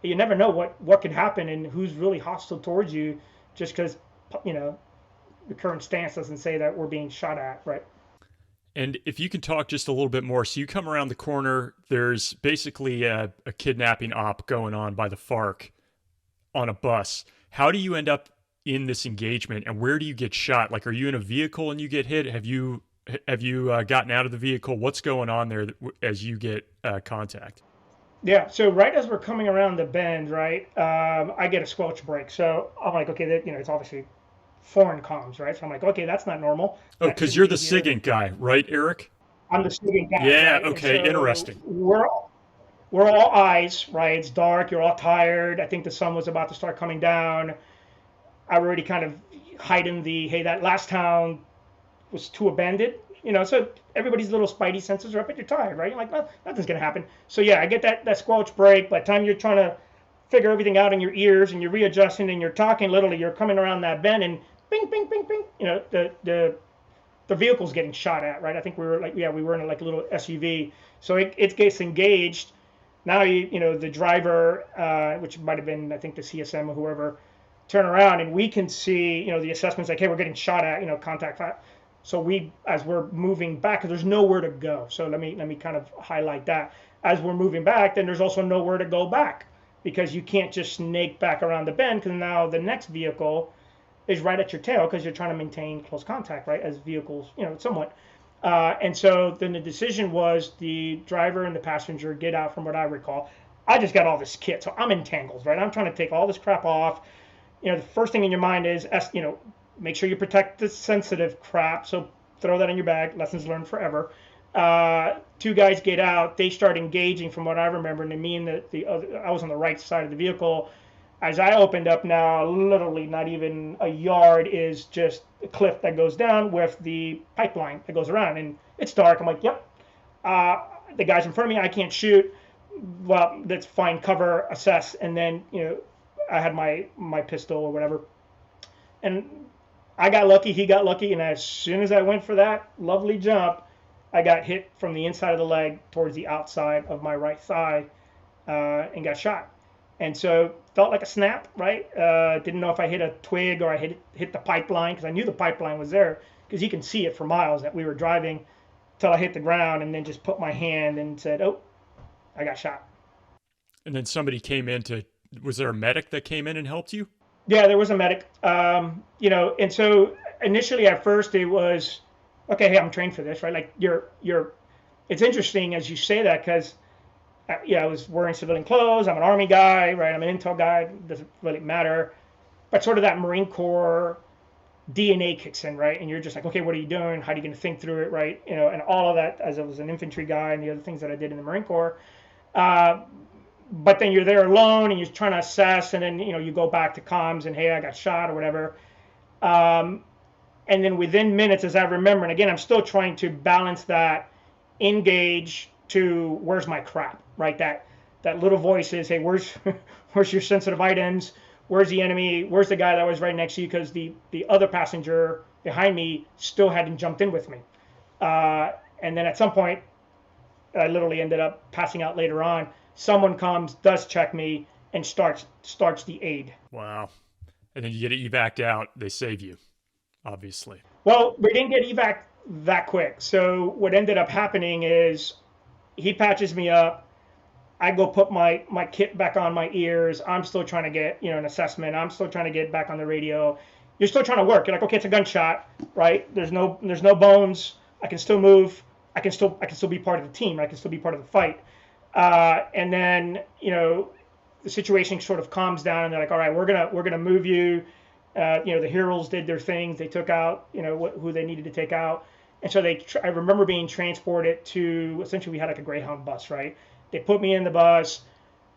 you never know what could happen and who's really hostile towards you, just because the current stance doesn't say that we're being shot at, right? And if you can talk just a little bit more, so you come around the corner, there's basically a kidnapping op going on by the FARC on a bus. How do you end up in this engagement, and where do you get shot? Like, are you in a vehicle and you get hit? Have you gotten out of the vehicle? What's going on there as you get contact? Yeah, so right as we're coming around the bend, right, I get a squelch break. So I'm like, okay, it's obviously foreign comms, right? So I'm like, okay, that's not normal. Oh, That because shouldn't you're be the here. SIGINT guy, right, Eric? I'm the student guy, Yeah, right? And okay, so interesting. we're all eyes, right? It's dark. You're all tired. I think the sun was about to start coming down. I already kind of heightened hey, that last town was too abandoned, so everybody's little spidey senses are up, but you're tired, right? You're like, well, nothing's going to happen. So yeah, I get that squelch break. By the time you're trying to figure everything out in your ears and you're readjusting and you're talking, literally you're coming around that bend and bing, bing, bing, bing, the vehicle's getting shot at, right? I think we were in a little SUV. So it gets engaged. Now, the driver, which might have been, I think, the CSM or whoever, turn around and we can see, the assessment's like, hey, we're getting shot at, contact fire. So as we're moving back, because there's nowhere to go. So let me kind of highlight that. As we're moving back, then there's also nowhere to go back because you can't just snake back around the bend because now the next vehicle is right at your tail because you're trying to maintain close contact, right, as vehicles, somewhat. And so then the decision was the driver and the passenger get out, from what I recall. I just got all this kit, so I'm entangled, right? I'm trying to take all this crap off. The first thing in your mind is, make sure you protect the sensitive crap. So throw that in your bag. Lessons learned forever. Two guys get out. They start engaging, from what I remember. And me and the other, I was on the right side of the vehicle. As I opened up now, literally not even a yard is just a cliff that goes down with the pipeline that goes around. And it's dark. I'm like, yep. The guy's in front of me. I can't shoot. Well, let's find cover, assess. And then, I had my pistol or whatever. And I got lucky. He got lucky. And as soon as I went for that lovely jump, I got hit from the inside of the leg towards the outside of my right thigh and got shot. And so felt like a snap, right? Didn't know if I hit a twig or I hit the pipeline, because I knew the pipeline was there, because you can see it for miles that we were driving, till I hit the ground and then just put my hand and said, oh, I got shot. And then somebody came in to, was there a medic that came in and helped you? Yeah, there was a medic. And so initially at first it was, okay, hey, I'm trained for this, right? Like it's interesting as you say that, because yeah, I was wearing civilian clothes. I'm an Army guy, right? I'm an intel guy. Doesn't really matter. But sort of that Marine Corps DNA kicks in, right? And you're just like, okay, what are you doing? How are you going to think through it, right? And all of that, as I was an infantry guy and the other things that I did in the Marine Corps. Uh, but then you're there alone and you're trying to assess, and then you go back to comms and hey, I got shot or whatever. Um, and then within minutes, as I remember, and again, I'm still trying to balance that engage to where's my crap, right? That little voice is, hey, where's your sensitive items? Where's the enemy? Where's the guy that was right next to you? Because the other passenger behind me still hadn't jumped in with me. And then at some point, I literally ended up passing out later on. Someone comes, does check me, and starts the aid. Wow. And then you get evac'd out. They save you, obviously. Well, we didn't get evac that quick. So what ended up happening is he patches me up. I go put my kit back on my ears. I'm still trying to get an assessment. I'm still trying to get back on the radio. You're still trying to work. You're like, okay, it's a gunshot, right? There's no bones. I can still move. I can still be part of the team. I can still be part of the fight. And then the situation sort of calms down, and they're like, all right, we're gonna move you. The heroes did their things. They took out who they needed to take out. And so I remember being transported to, essentially we had like a Greyhound bus, right? They put me in the bus.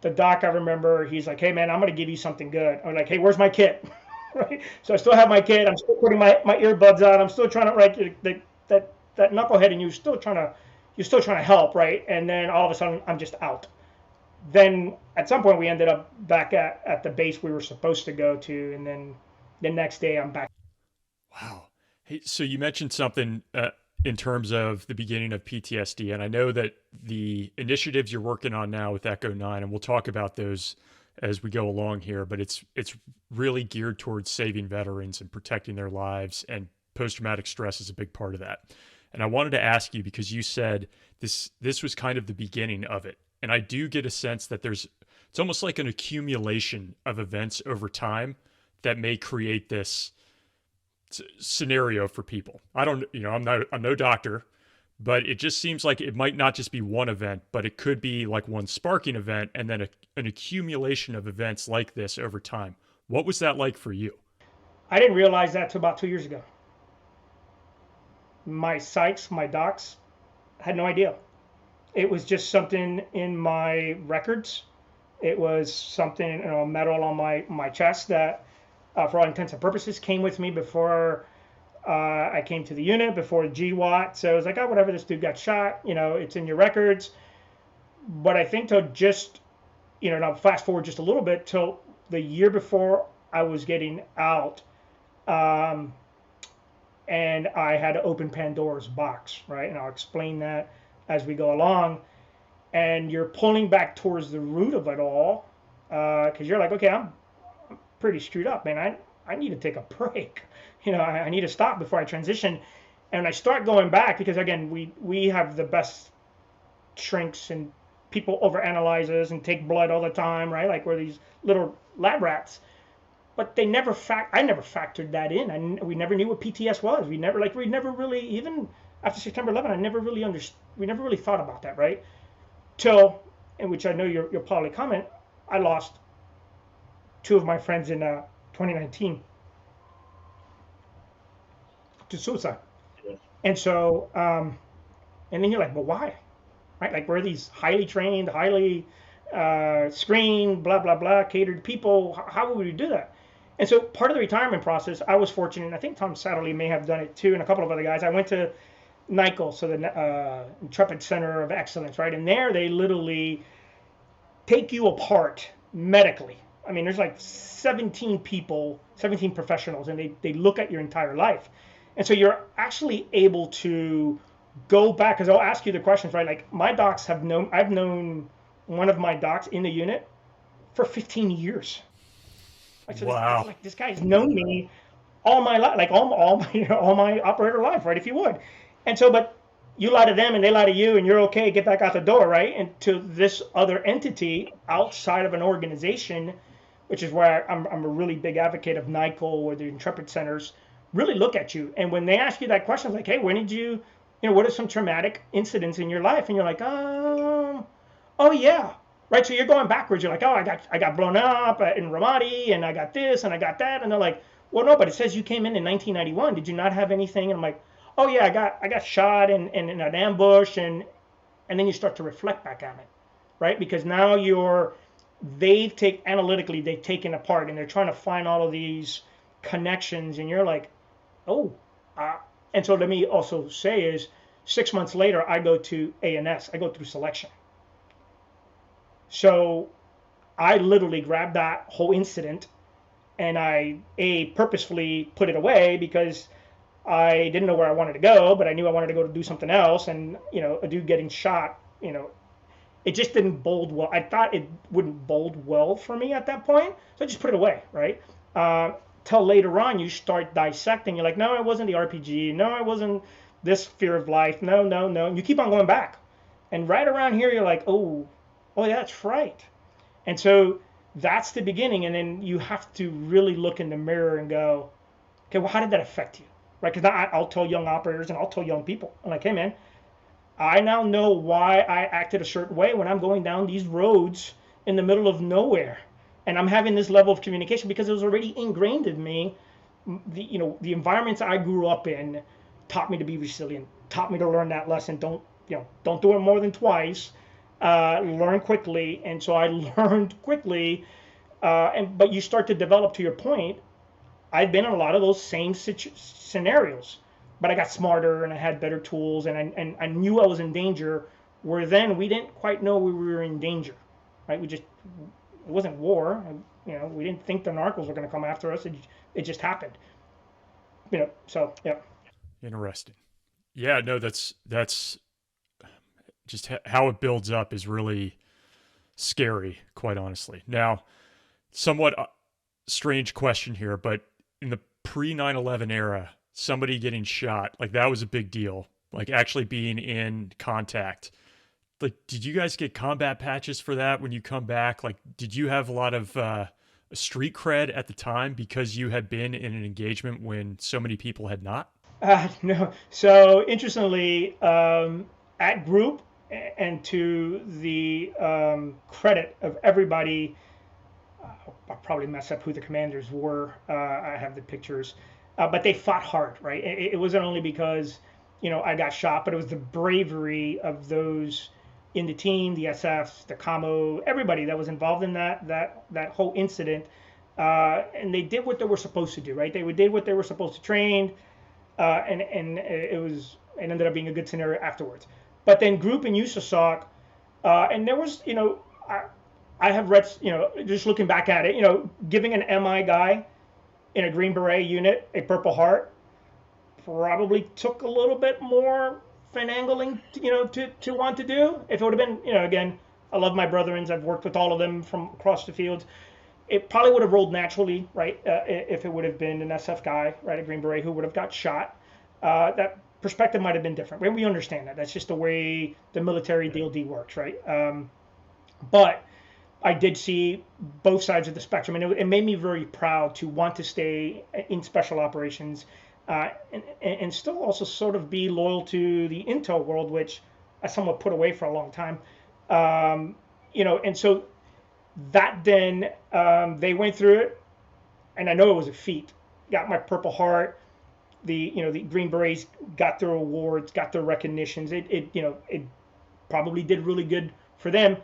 The doc, I remember, he's like, hey man, I'm going to give you something good. I'm like, hey, where's my kit? Right? So I still have my kit. I'm still putting my earbuds on. I'm still trying to, right, that knucklehead in you still trying to help, right? And then all of a sudden I'm just out. Then at some point we ended up back at the base we were supposed to go to, and then the next day I'm back. Wow. Hey, so you mentioned something in terms of the beginning of PTSD, and I know that the initiatives you're working on now with Echo9, and we'll talk about those as we go along here, but it's really geared towards saving veterans and protecting their lives, and post-traumatic stress is a big part of that. And I wanted to ask you, because you said this was kind of the beginning of it, and I do get a sense that it's almost like an accumulation of events over time that may create this scenario for people. I don't, I'm no doctor, but it just seems like it might not just be one event, but it could be like one sparking event and then an accumulation of events like this over time. What was that like for you? I didn't realize that till about 2 years ago. My psychs, my docs, had no idea. It was just something in my records. It was something, a medal on my chest that, for all intents and purposes, came with me before I came to the unit, before GWAT. So I was like, oh, whatever, this dude got shot, it's in your records. But I think till just, now fast forward just a little bit, till the year before I was getting out, and I had to open Pandora's box, right? And I'll explain that as we go along. And you're pulling back towards the root of it all, because you're like, okay, I'm pretty screwed up, man. I need to take a break. I need to stop before I transition. And I start going back, because again, we have the best shrinks, and people overanalyze us and take blood all the time, right? Like we're these little lab rats. But I never factored that in. We never knew what PTS was. We never really, even after September 11, we never really thought about that, right? Till, in which I know you'll probably comment, I lost two of my friends in 2019 to suicide. And so, and then you're like, well, why? Right? Like, we're these highly trained, highly screened, blah, blah, blah, catered people. How would we do that? And so part of the retirement process, I was fortunate, and I think Tom Satterley may have done it too, and a couple of other guys. I went to NICL, so the Intrepid Center of Excellence, right? And there they literally take you apart medically. I mean, there's like 17 people, 17 professionals, and they look at your entire life. And so you're actually able to go back, because I'll ask you the questions, right? Like, my docs I've known one of my docs in the unit for 15 years. Like, so Wow. this guy's known me all my life, like all my, all my operator life, right? If you would. And so, but you lie to them and they lie to you and you're okay, get back out the door, right? And to this other entity outside of an organization, which is where I'm a really big advocate of NICO or the Intrepid Centers, really look at you. And when they ask you that question, like, hey, when did what are some traumatic incidents in your life? And you're like, oh yeah, right. So you're going backwards. You're like, oh, I got blown up in Ramadi, and I got this, and I got that, and they're like, well, no, but it says you came in 1991. Did you not have anything? And I'm like, oh yeah, I got shot in an ambush, and then you start to reflect back on it, right? Because now they've taken apart, and they're trying to find all of these connections, and you're like, oh, uh, and so let me also say is 6 months later, I go to ANS, I go through selection. So I literally grabbed that whole incident and I purposefully put it away because I didn't know where I wanted to go, but I knew I wanted to go to do something else. And a dude getting shot, it just didn't bode well. I thought it wouldn't bode well for me at that point, so I just put it away, right? Till later on, you start dissecting. You're like, no, it wasn't the RPG. No, it wasn't this fear of life. No, no, no. And you keep on going back, and right around here, you're like, oh, yeah, that's right. And so that's the beginning, and then you have to really look in the mirror and go, okay, well, how did that affect you, right? Because I'll tell young operators and I'll tell young people, I'm like, hey, man, I now know why I acted a certain way when I'm going down these roads in the middle of nowhere, and I'm having this level of communication because it was already ingrained in me. The environments I grew up in taught me to be resilient, taught me to learn that lesson. Don't do it more than twice. Learn quickly, and so I learned quickly. But you start to develop. To your point, I've been in a lot of those same scenarios, but I got smarter and I had better tools, and I knew I was in danger. Where then we didn't quite know we were in danger, right? It wasn't war. We didn't think the narcos were going to come after us. It just happened. So yeah. Interesting. Yeah, no, that's just how it builds up is really scary, quite honestly. Now, somewhat strange question here, but in the pre 9/11 era, somebody getting shot, like that was a big deal. Like actually being in contact. Like, did you guys get combat patches for that when you come back? Like, did you have a lot of street cred at the time because you had been in an engagement when so many people had not? No. So interestingly, at group and to the credit of everybody, I'll probably mess up who the commanders were. I have the pictures, but they fought hard, right? It wasn't only because I got shot, but it was the bravery of those in the team, the SFs, the Camo, everybody that was involved in that whole incident, and they did what they were supposed to do, right? They did what they were supposed to train, and it ended up being a good scenario afterwards. But then group in USASOC, and there was I have read, just looking back at it, giving an MI guy in a Green Beret unit a Purple Heart probably took a little bit more finagling, to want to do. If it would have been, again, I love my brethrens. I've worked with all of them from across the field. It probably would have rolled naturally, right? If it would have been an SF guy, right, a Green Beret who would have got shot. That perspective might have been different. We understand that. That's just the way the military DoD works, right? But I did see both sides of the spectrum, and it made me very proud to want to stay in special operations, and still also sort of be loyal to the intel world, which I somewhat put away for a long time. And so that then they went through it, and I know it was a feat. Got my Purple Heart. The Green Berets got their awards, got their recognitions. It probably did really good for them.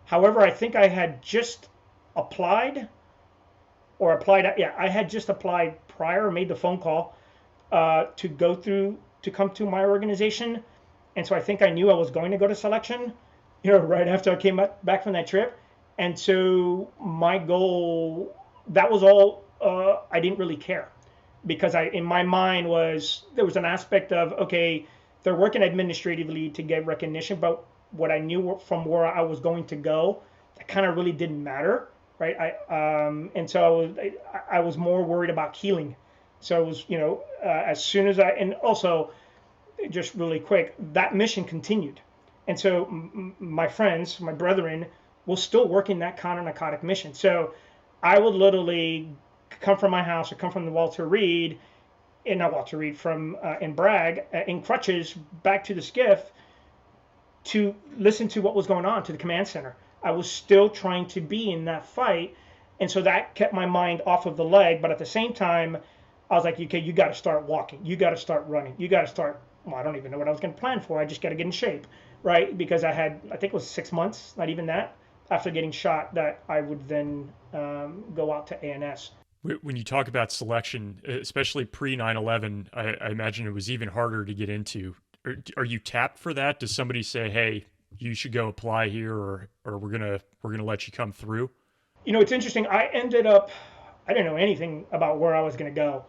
However, I think I had just applied, I had just applied prior, made the phone call to come to my organization, and so I think I knew I was going to go to selection, right after I came back from that trip, and so my goal, that was all. I didn't really care, because in my mind there was an aspect of, okay, they're working administratively to get recognition, but what I knew from where I was going to go, that kind of really didn't matter. right? And so I was more worried about healing. So it was, as soon as and also just really quick, that mission continued. And so my friends, my brethren, was still working that counter narcotic mission. So I would literally come from my house or come from the Walter Reed, and not Walter Reed, from in Bragg in crutches back to the skiff to listen to what was going on to the command center. I was still trying to be in that fight. And so that kept my mind off of the leg. But at the same time, I was like, okay, you got to start walking. You got to start running. You got to start, well, I don't even know what I was going to plan for. I just got to get in shape, right? Because I think it was 6 months, not even that, after getting shot, that I would then go out to ANS. When you talk about selection, especially pre 9/11, I imagine it was even harder to get into. Are you tapped for that? Does somebody say, "Hey, you should go apply here," or we're gonna let you come through? It's interesting. I didn't know anything about where I was going to go.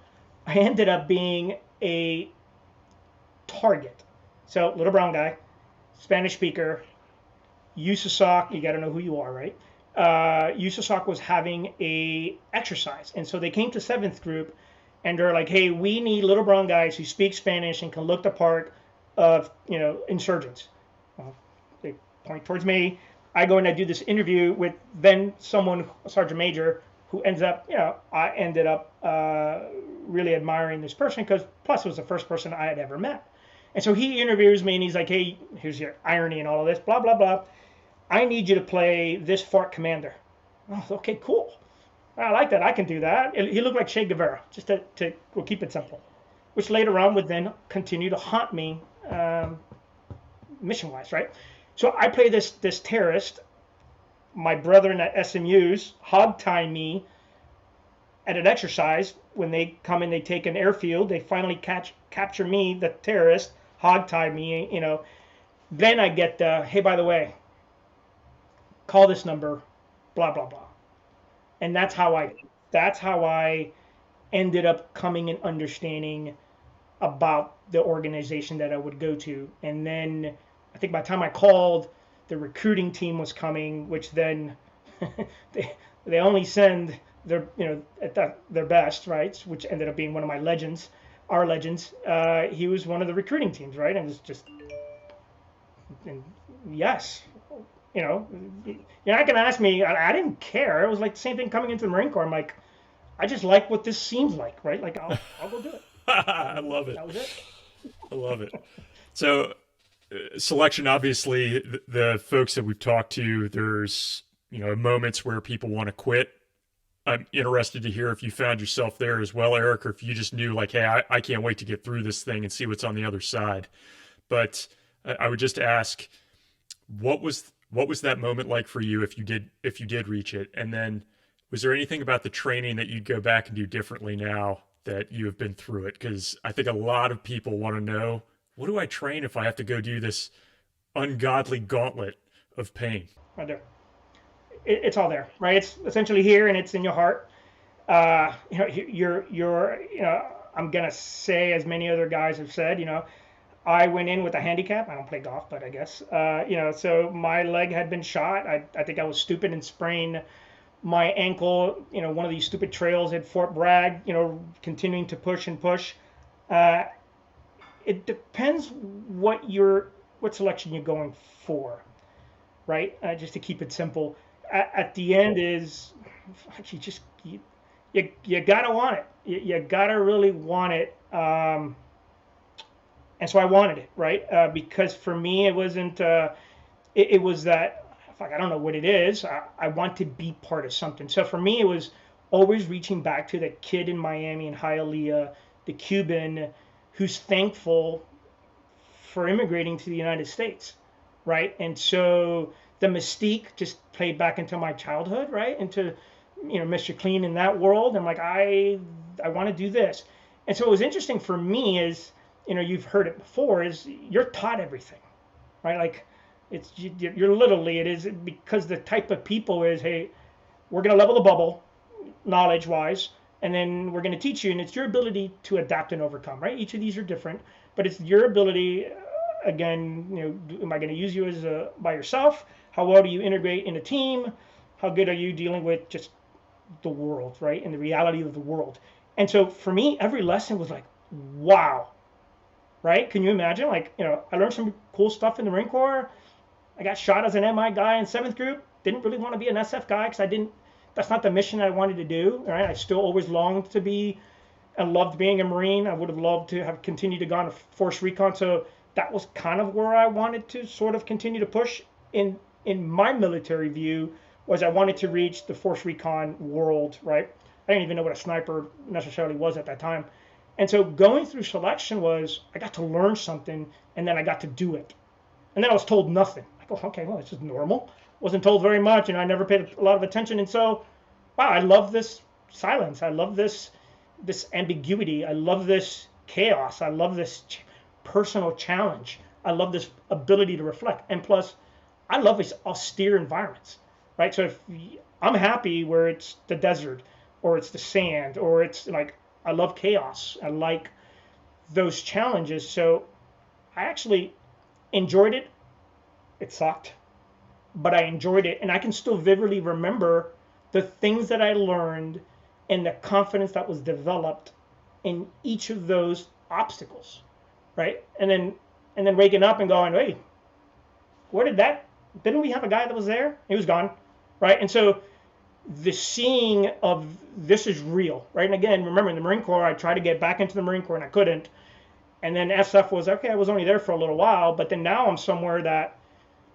I ended up being a target. So little brown guy, Spanish speaker, USASOC. You got to know who you are, right? USASOC was having a exercise, and so they came to 7th group, and they're like, "Hey, we need little brown guys who speak Spanish and can look the part of insurgents." Well, they point towards me. I go and I do this interview with then someone, a sergeant major, who ends up, I ended up really admiring this person because plus it was the first person I had ever met. And so he interviews me and he's like, "Hey, here's your irony and all of this, blah, blah, blah. I need you to play this FARC commander." Oh, okay, cool. I like that. I can do that. He looked like Che Guevara, just we'll keep it simple, which later on would then continue to haunt me mission-wise, right? So I play this terrorist. My brethren at SMUs hog-tie me at an exercise. When they come in, they take an airfield. They finally capture me, the terrorist, hog-tie me. Then I get hey, by the way, call this number, blah blah blah, and that's how I ended up coming and understanding about the organization that I would go to. And then I think by the time I called, the recruiting team was coming, which then they only send their at their best, right? Which ended up being one of my legends, our legends. He was one of the recruiting teams, right? And it's just, and yes, you're not gonna ask me. I didn't care. It was like the same thing coming into the Marine Corps. I'm like, I just like what this seems like, right? Like I'll go do it. I love it. That was it. I love it. So selection, obviously, the folks that we've talked to, there's moments where people want to quit. I'm interested to hear if you found yourself there as well, Erick, or if you just knew like, hey, I can't wait to get through this thing and see what's on the other side. But I would just ask, what was that moment like for you if you did reach it? And then was there anything about the training that you'd go back and do differently now that you have been through it? Because I think a lot of people want to know, what do I train if I have to go do this ungodly gauntlet of pain? Right there. It's all there, right? It's essentially here and it's in your heart. You're I'm gonna say, as many other guys have said, I went in with a handicap. I don't play golf, but I guess, so my leg had been shot. I think I was stupid and sprained my ankle, one of these stupid trails at Fort Bragg, continuing to push and push. It depends what selection you're going for, right? Just to keep it simple. At the end is, you gotta want it. You gotta really want it. And so I wanted it, right? Because for me, it wasn't. It was that. I don't know what it is. I want to be part of something. So for me, it was always reaching back to that kid in Miami in Hialeah, the Cuban, who's thankful for immigrating to the United States, right? And so the mystique just played back into my childhood, right? Into Mr. Clean in that world. I'm like, I want to do this. And so what was interesting for me is, you've heard it before, is you're taught everything, right? Like, you're literally, it is because the type of people is, hey, we're going to level the bubble knowledge wise, and then we're going to teach you, and it's your ability to adapt and overcome, right? Each of these are different, but it's your ability. Again, am I going to use you as by yourself? How well do you integrate in a team? how good are you dealing with just the world, right? And the reality of the world. And so for me, every lesson was like, wow, right? Can you imagine? Like, I learned some cool stuff in the Marine Corps. I got shot as an MI guy in 7th group. Didn't really want to be an SF guy because I didn't, that's not the mission I wanted to do, right? I still always longed to be and loved being a Marine. I would have loved to have continued to go on to Force Recon. So that was kind of where I wanted to sort of continue to push in my military view was I wanted to reach the Force Recon world, right? I didn't even know what a sniper necessarily was at that time. And so going through selection was I got to learn something and then I got to do it. And then I was told nothing. I go, okay, well, this is normal. Wasn't told very much and I never paid a lot of attention. And so, wow, I love this silence. I love this ambiguity. I love this chaos. I love this personal challenge. I love this ability to reflect. And plus, I love these austere environments, right? So if I'm happy where it's the desert or it's the sand or it's like, I love chaos. I like those challenges. So I actually enjoyed it. It sucked, but I enjoyed it. And I can still vividly remember the things that I learned and the confidence that was developed in each of those obstacles, right? And then waking up and going, hey, where did that? Didn't we have a guy that was there? He was gone, right? And so the seeing of this is real, right? And again, remember in the Marine Corps, I tried to get back into the Marine Corps and I couldn't. And then SF was okay. I was only there for a little while, but then now I'm somewhere that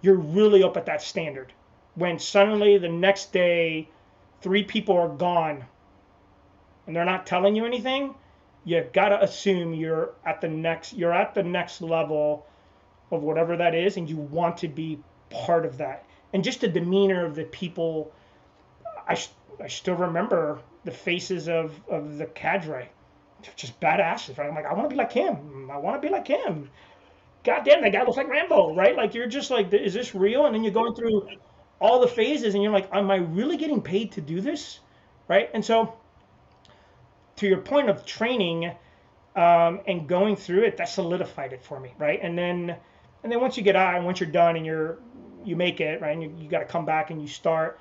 you're really up at that standard. When suddenly the next day, 3 people are gone and they're not telling you anything, you gotta assume you're at the next level of whatever that is, and you want to be part of that. And just the demeanor of the people, I still remember the faces of the cadre, just badasses, right? I'm like, I want to be like him. I want to be like him. God damn, that guy looks like Rambo, right? Like you're just like, is this real? And then you're going through all the phases, and you're like, am I really getting paid to do this, right? And so to your point of training and going through it, that solidified it for me, right? And then once you get out and once you're done and you make it, right, and you got to come back and you start,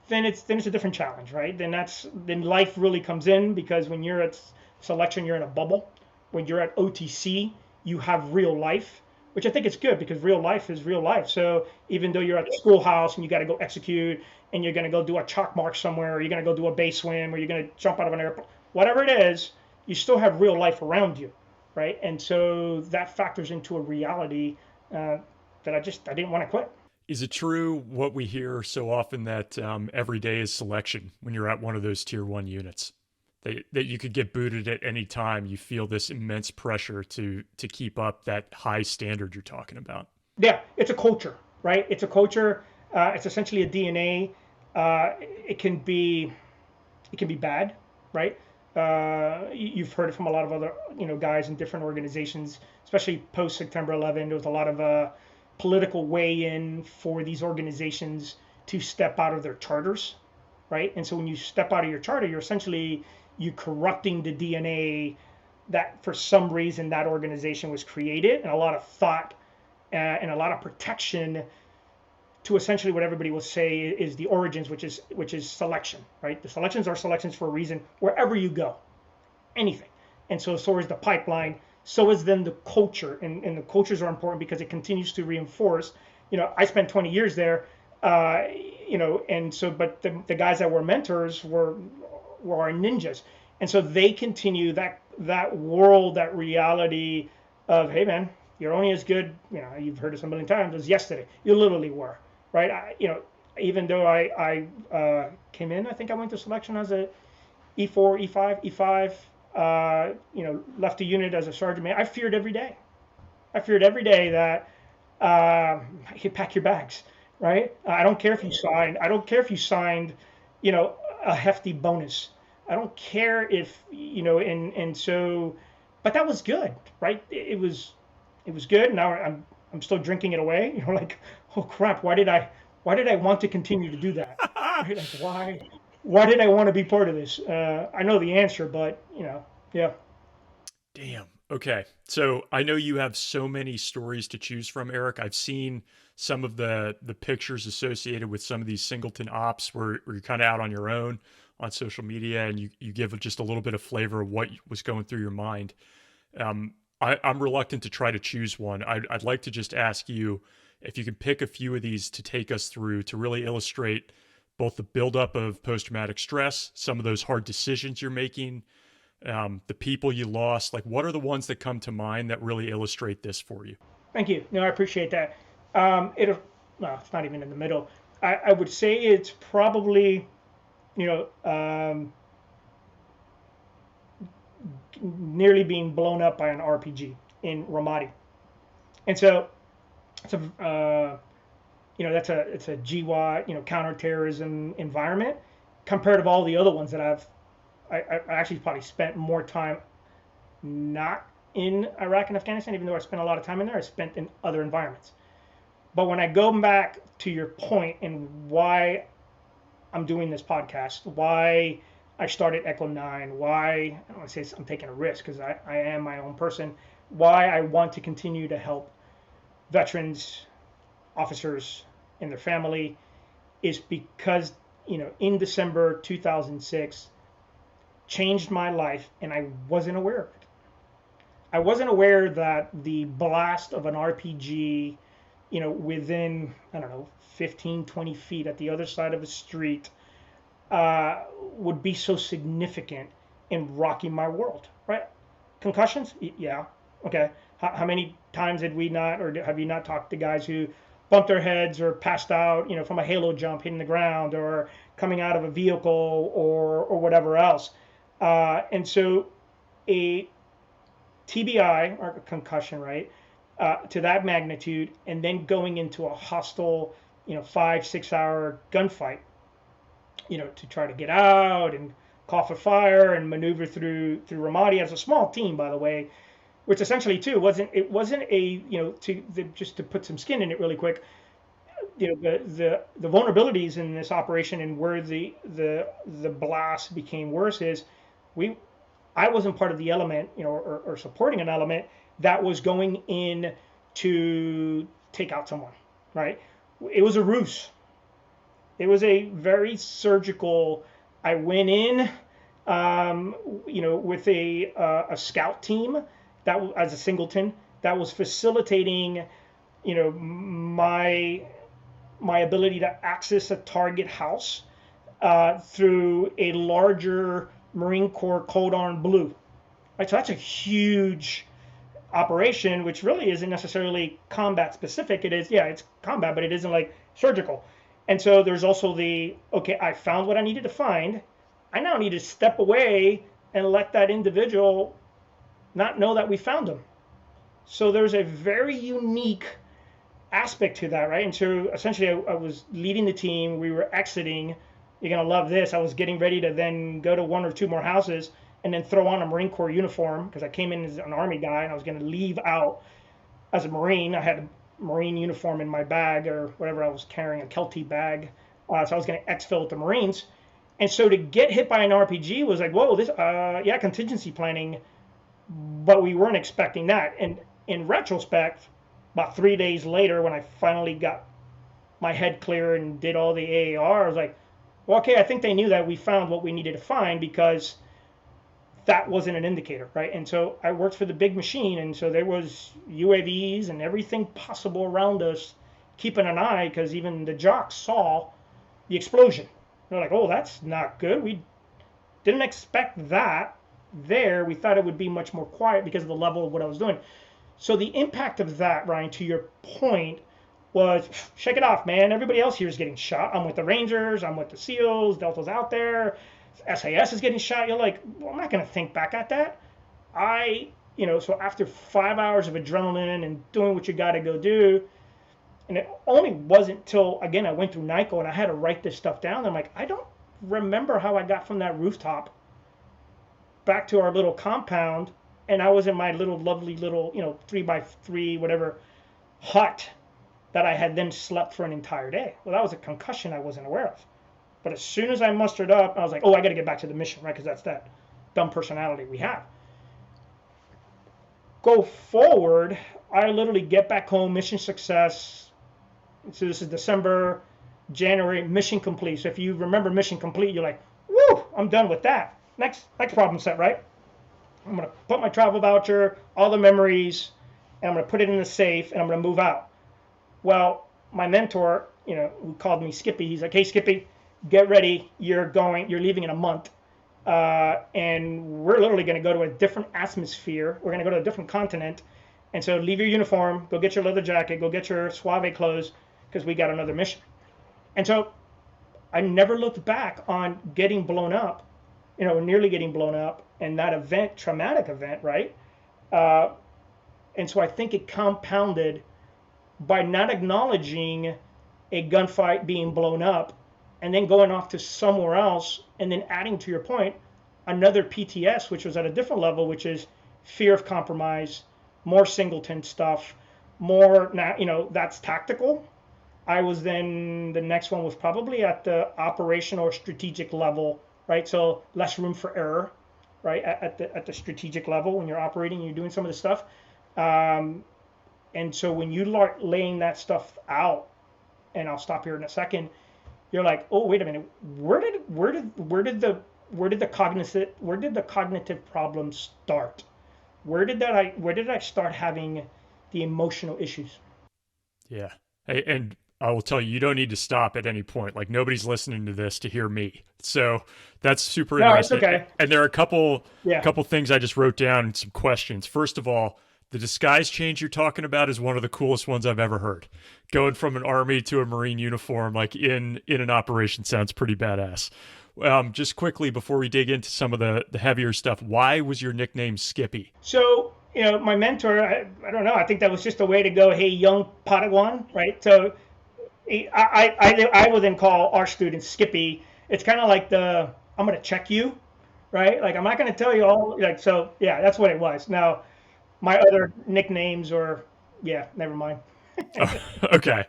then it's a different challenge, right? Then life really comes in because when you're at selection, you're in a bubble. When you're at OTC, you have real life, which I think is good because real life is real life. So even though you're at the schoolhouse and you got to go execute and you're going to go do a chalk mark somewhere, or you're going to go do a base swim, or you're going to jump out of an airplane, whatever it is, you still have real life around you, right? And so that factors into a reality that I didn't want to quit. Is it true what we hear so often that every day is selection when you're at one of those tier 1 units? That you could get booted at any time. You feel this immense pressure to keep up that high standard you're talking about. Yeah, it's a culture, right? It's a culture. It's essentially a DNA. It can be bad, right? You've heard it from a lot of other guys in different organizations, especially post September 11. There was a lot of political weigh-in for these organizations to step out of their charters, right? And so when you step out of your charter, you're corrupting the DNA that for some reason that organization was created, and a lot of thought and a lot of protection to essentially what everybody will say is the origins, which is selection, right? The selections are selections for a reason wherever you go, anything. And so is the pipeline. So is then the culture, and the cultures are important because it continues to reinforce. I spent 20 years there, and so, but the guys that were mentors were our ninjas, and so they continue that world, that reality of, hey man, you're only as good. You've heard it a million times as yesterday. You literally were, right? Even though I came in, I think I went to selection as a E4, E5, left the unit as a sergeant major. I feared every day. That you pack your bags, right? I don't care if you signed. A hefty bonus. I don't care if and so, but that was good, right? It was good. Now I'm still drinking it away. Like, oh crap, why did I want to continue to do that? Right? Like, why did I want to be part of this? I know the answer, but yeah. Damn. Okay. So I know you have so many stories to choose from, Eric. I've seen some of the pictures associated with some of these singleton ops where you're kind of out on your own on social media and you give just a little bit of flavor of what was going through your mind. I'm reluctant to try to choose one. I'd like to just ask you if you could pick a few of these to take us through to really illustrate both the buildup of post traumatic stress, some of those hard decisions you're making, the people you lost. Like, what are the ones that come to mind that really illustrate this for you? Thank you. No, I appreciate that. Well, it's not even in the middle. I would say it's probably, you know, nearly being blown up by an RPG in Ramadi. And so it's it's a GWAT, counterterrorism environment compared to all the other ones that I actually probably spent more time not in Iraq and Afghanistan, even though I spent a lot of time in there. I spent in other environments. But when I go back to your point and why I'm doing this podcast, why I started Echo9, why I don't want to say I'm taking a risk because I am my own person, why I want to continue to help veterans, officers, and their family is because, in December 2006, changed my life and I wasn't aware of it. I wasn't aware that the blast of an RPG, within, I don't know, 15, 20 feet at the other side of the street would be so significant in rocking my world, right? Concussions? Yeah. Okay. How many times did we not, or have you not talked to guys who bumped their heads or passed out, from a halo jump hitting the ground or coming out of a vehicle or whatever else? And so a TBI or a concussion, right, to that magnitude, and then going into a hostile, 5, 6 hour gunfight, to try to get out and call for fire and maneuver through Ramadi as a small team, by the way, which essentially too wasn't a just to put some skin in it really quick. The vulnerabilities in this operation and where the blast became worse is we I wasn't part of the element, or supporting an element that was going in to take out someone, right? It was a ruse. It was a very surgical. I went in, with a scout team that as a singleton that was facilitating, my ability to access a target house through a larger Marine Corps Code Orange Blue. Right, so that's a huge operation, which really isn't necessarily combat specific. It is, yeah, it's combat, but it isn't like surgical. And so there's also okay, I found what I needed to find. I now need to step away and let that individual not know that we found them. So there's a very unique aspect to that, right? And so essentially I was leading the team. We were exiting. You're going to love this. I was getting ready to then go to one or two more houses and then throw on a Marine Corps uniform because I came in as an Army guy and I was going to leave out as a Marine. I had a Marine uniform in my bag or whatever I was carrying, a Kelty bag. So I was going to exfil with the Marines. And so to get hit by an RPG was like, whoa, this, contingency planning, but we weren't expecting that. And in retrospect, about 3 days later, when I finally got my head clear and did all the AAR, I was like, well, okay, I think they knew that we found what we needed to find because that wasn't an indicator, right? And so I worked for the big machine, and so there was UAVs and everything possible around us, keeping an eye because even the jocks saw the explosion. They're like, oh, that's not good. We didn't expect that there. We thought it would be much more quiet because of the level of what I was doing. So the impact of that, Ryan, to your point, was shake it off, man. Everybody else here is getting shot. I'm with the Rangers. I'm with the SEALs. Delta's out there. SAS is getting shot. You're like, well, I'm not going to think back at that. So after 5 hours of adrenaline and doing what you got to go do, and it only wasn't till, again, I went through NICO and I had to write this stuff down. I'm like, I don't remember how I got from that rooftop back to our little compound, and I was in my lovely little 3x3 whatever hut that I had then slept for an entire day. Well, that was a concussion I wasn't aware of. But as soon as I mustered up, I was like, oh, I got to get back to the mission, right? Because that's that dumb personality we have. go forward, I literally get back home, mission success. So this is December, January, mission complete. So if you remember mission complete, you're like, woo, I'm done with that. Next problem set, right? I'm gonna put my travel voucher, all the memories, and I'm gonna put it in the safe, and I'm gonna move out. Well, my mentor, who called me Skippy, he's like, hey Skippy, get ready. You're leaving in a month. And we're literally going to go to a different atmosphere. We're going to go to a different continent. And so leave your uniform, go get your leather jacket, go get your suave clothes, because we got another mission. And so I never looked back on getting blown up, nearly getting blown up, and that event, traumatic event, right? And so I think it compounded by not acknowledging a gunfight being blown up and then going off to somewhere else, and then adding, to your point, another PTS, which was at a different level, which is fear of compromise, more singleton stuff, more, that's tactical. I was then, the next one was probably at the operational or strategic level, right? So less room for error, right? At the strategic level, when you're operating, you're doing some of the stuff. And so when you start laying that stuff out, and I'll stop here in a second, you're like, oh, wait a minute, where did the cognitive problem start? Where did I start having the emotional issues? Yeah. Hey, and I will tell you, you don't need to stop at any point. Like, nobody's listening to this to hear me. So that's super interesting. No, it's okay. And there are a couple things I just wrote down and some questions. First of all, the disguise change you're talking about is one of the coolest ones I've ever heard. Going from an Army to a Marine uniform, like in an operation, sounds pretty badass. Just quickly, before we dig into some of the heavier stuff, why was your nickname Skippy? So, my mentor, I don't know, I think that was just a way to go, hey, young Padawan, right? So I would then call our students Skippy. It's kind of like I'm going to check you, right? Like, I'm not going to tell you all, like, so yeah, that's what it was. Now, my other nicknames or, yeah, never mind. Okay.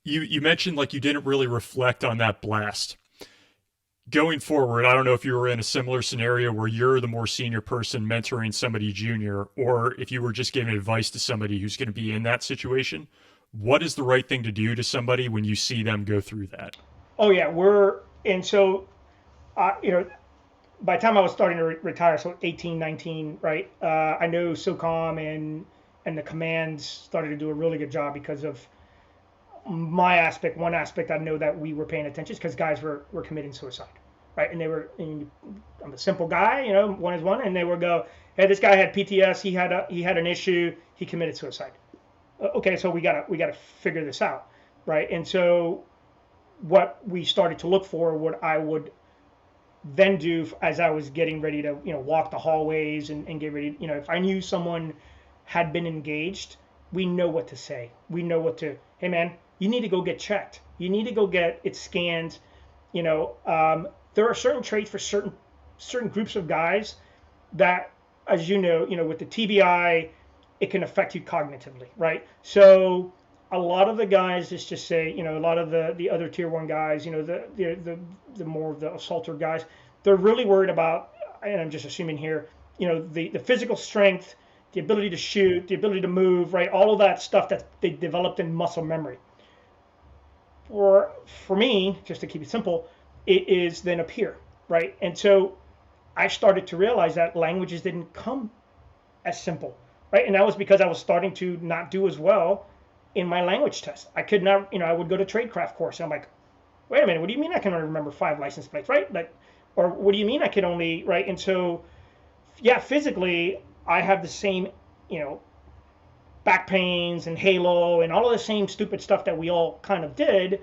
You mentioned like you didn't really reflect on that blast. Going forward, I don't know if you were in a similar scenario where you're the more senior person mentoring somebody junior, or if you were just giving advice to somebody who's going to be in that situation. What is the right thing to do to somebody when you see them go through that? Oh yeah, by the time I was starting to retire, so 18, 19, right? I know SOCOM and the commands started to do a really good job because of my aspect. One aspect I know that we were paying attention because guys were committing suicide, right? And I'm a simple guy, one is one, and they would go, hey, this guy had PTS, he had an issue, he committed suicide. Okay, so we gotta figure this out, right? And so what we started to look for, what I would then do as I was getting ready to walk the hallways and get ready, if I knew someone had been engaged, we know what to say. We know hey man, you need to go get checked. You need to go get it scanned. There are certain traits for certain groups of guys that, as with the TBI, it can affect you cognitively, right? So a lot of the guys, let's just say, a lot of the other tier 1 guys, the more of the assaulter guys, they're really worried about, and I'm just assuming here, the physical strength, the ability to shoot, the ability to move, right? All of that stuff that they developed in muscle memory. For me, just to keep it simple, it is then up here, right? And so I started to realize that languages didn't come as simple, right? And that was because I was starting to not do as well in my language test. I could not, I would go to tradecraft course and I'm like, wait a minute, what do you mean I can only remember 5 license plates, right? Like, or what do you mean I could only, right? And so, yeah, physically I have the same, back pains and halo and all of the same stupid stuff that we all kind of did,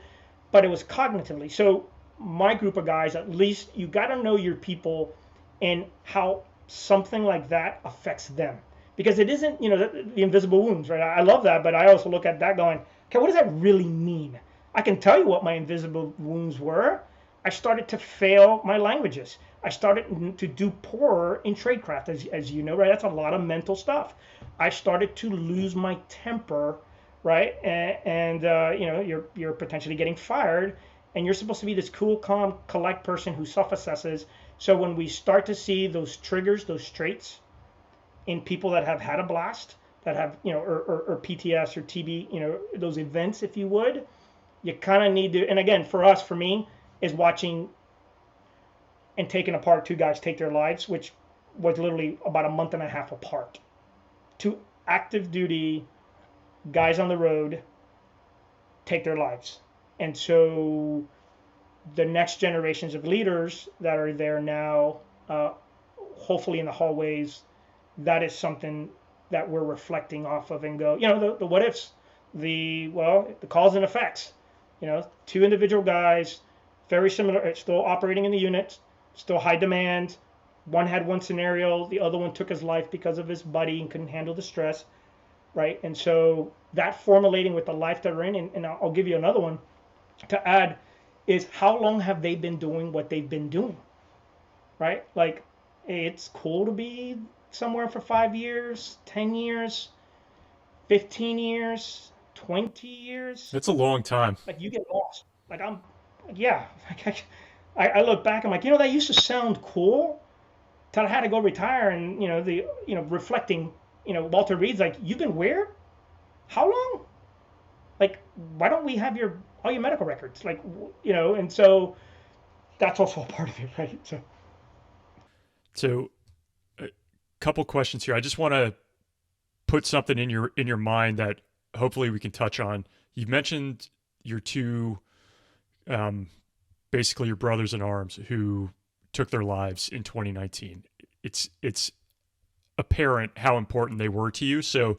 but it was cognitively. So my group of guys, at least you got to know your people and how something like that affects them. Because it isn't, the invisible wounds, right? I love that, but I also look at that going, okay, what does that really mean? I can tell you what my invisible wounds were. I started to fail my languages. I started to do poorer in tradecraft, as you know, right? That's a lot of mental stuff. I started to lose my temper, right? And you're potentially getting fired, and you're supposed to be this cool, calm, collect person who self-assesses. So when we start to see those triggers, those traits, in people that have had a blast, that have, or PTS or TB, those events, if you would. You kind of need to, and again, for me, is watching and taking apart two guys take their lives, which was literally about a month and a half apart. Two active duty guys on the road take their lives. And so the next generations of leaders that are there now, hopefully in the hallways, that is something that we're reflecting off of and go, the what ifs, the cause and effects. Two individual guys, very similar, still operating in the unit, still high demand. One had one scenario, the other one took his life because of his buddy and couldn't handle the stress, right? And so that formulating with the life that we're in, and I'll give you another one to add, is how long have they been doing what they've been doing, right? Like, it's cool to be somewhere for 5 years, 10 years, 15 years, 20 years. That's a long time. Like, you get lost. Like, yeah. I look back, I'm like, that used to sound cool till I had to go retire, and, reflecting, Walter Reed's like, you've been where? How long? Like, why don't we have all your medical records? Like, and so that's also a part of it, right? So a couple questions here. I just want to put something in your mind that hopefully we can touch on. You mentioned your two, basically your brothers in arms who took their lives in 2019. It's apparent how important they were to you. So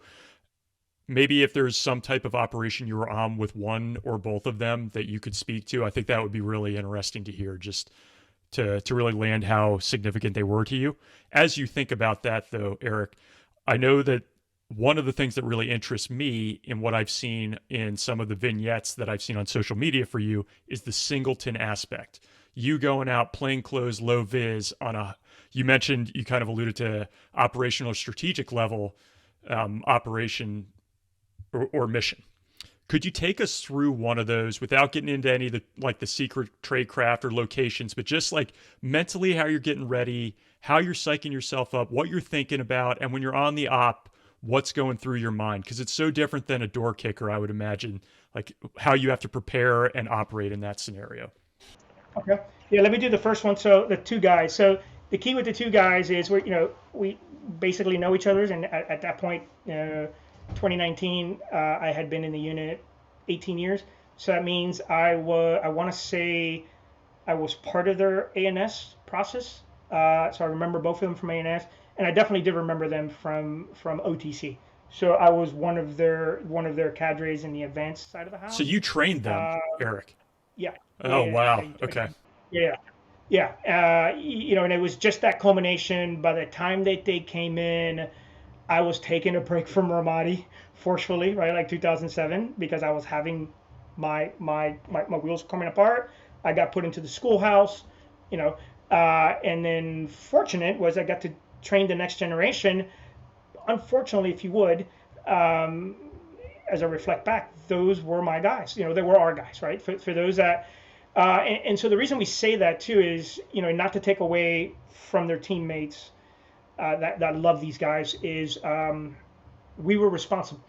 maybe if there's some type of operation you were on with one or both of them that you could speak to, I think that would be really interesting to hear, just to really land how significant they were to you. As you think about that, though, Erick, I know that one of the things that really interests me in what I've seen in some of the vignettes that I've seen on social media for you is the singleton aspect. You going out, plain clothes, low vis you mentioned, you kind of alluded to operational or strategic level operation or mission. Could you take us through one of those without getting into any of the secret tradecraft or locations, but just like mentally how you're getting ready, how you're psyching yourself up, what you're thinking about, and when you're on the op, what's going through your mind? Because it's so different than a door kicker, I would imagine, like how you have to prepare and operate in that scenario. Okay. Yeah, let me do the first one. So the two guys. So the key with the two guys is we basically know each other's, and at that point, 2019, I had been in the unit 18 years. So that means I want to say I was part of their ANS process. So I remember both of them from ANS, and I definitely did remember them from OTC. So I was one of their cadres in the advanced side of the house. So you trained them, Erick? Yeah. Oh, yeah, wow. Okay. Yeah. Yeah. And it was just that culmination. By the time that they came in, I was taking a break from Ramadi forcefully, right? Like 2007, because I was having my wheels coming apart. I got put into the schoolhouse, and then fortunate was I got to train the next generation. Unfortunately, if you would, as I reflect back, those were my guys. They were our guys, right? For those that, and so the reason we say that too is, not to take away from their teammates that love these guys, is we were responsible.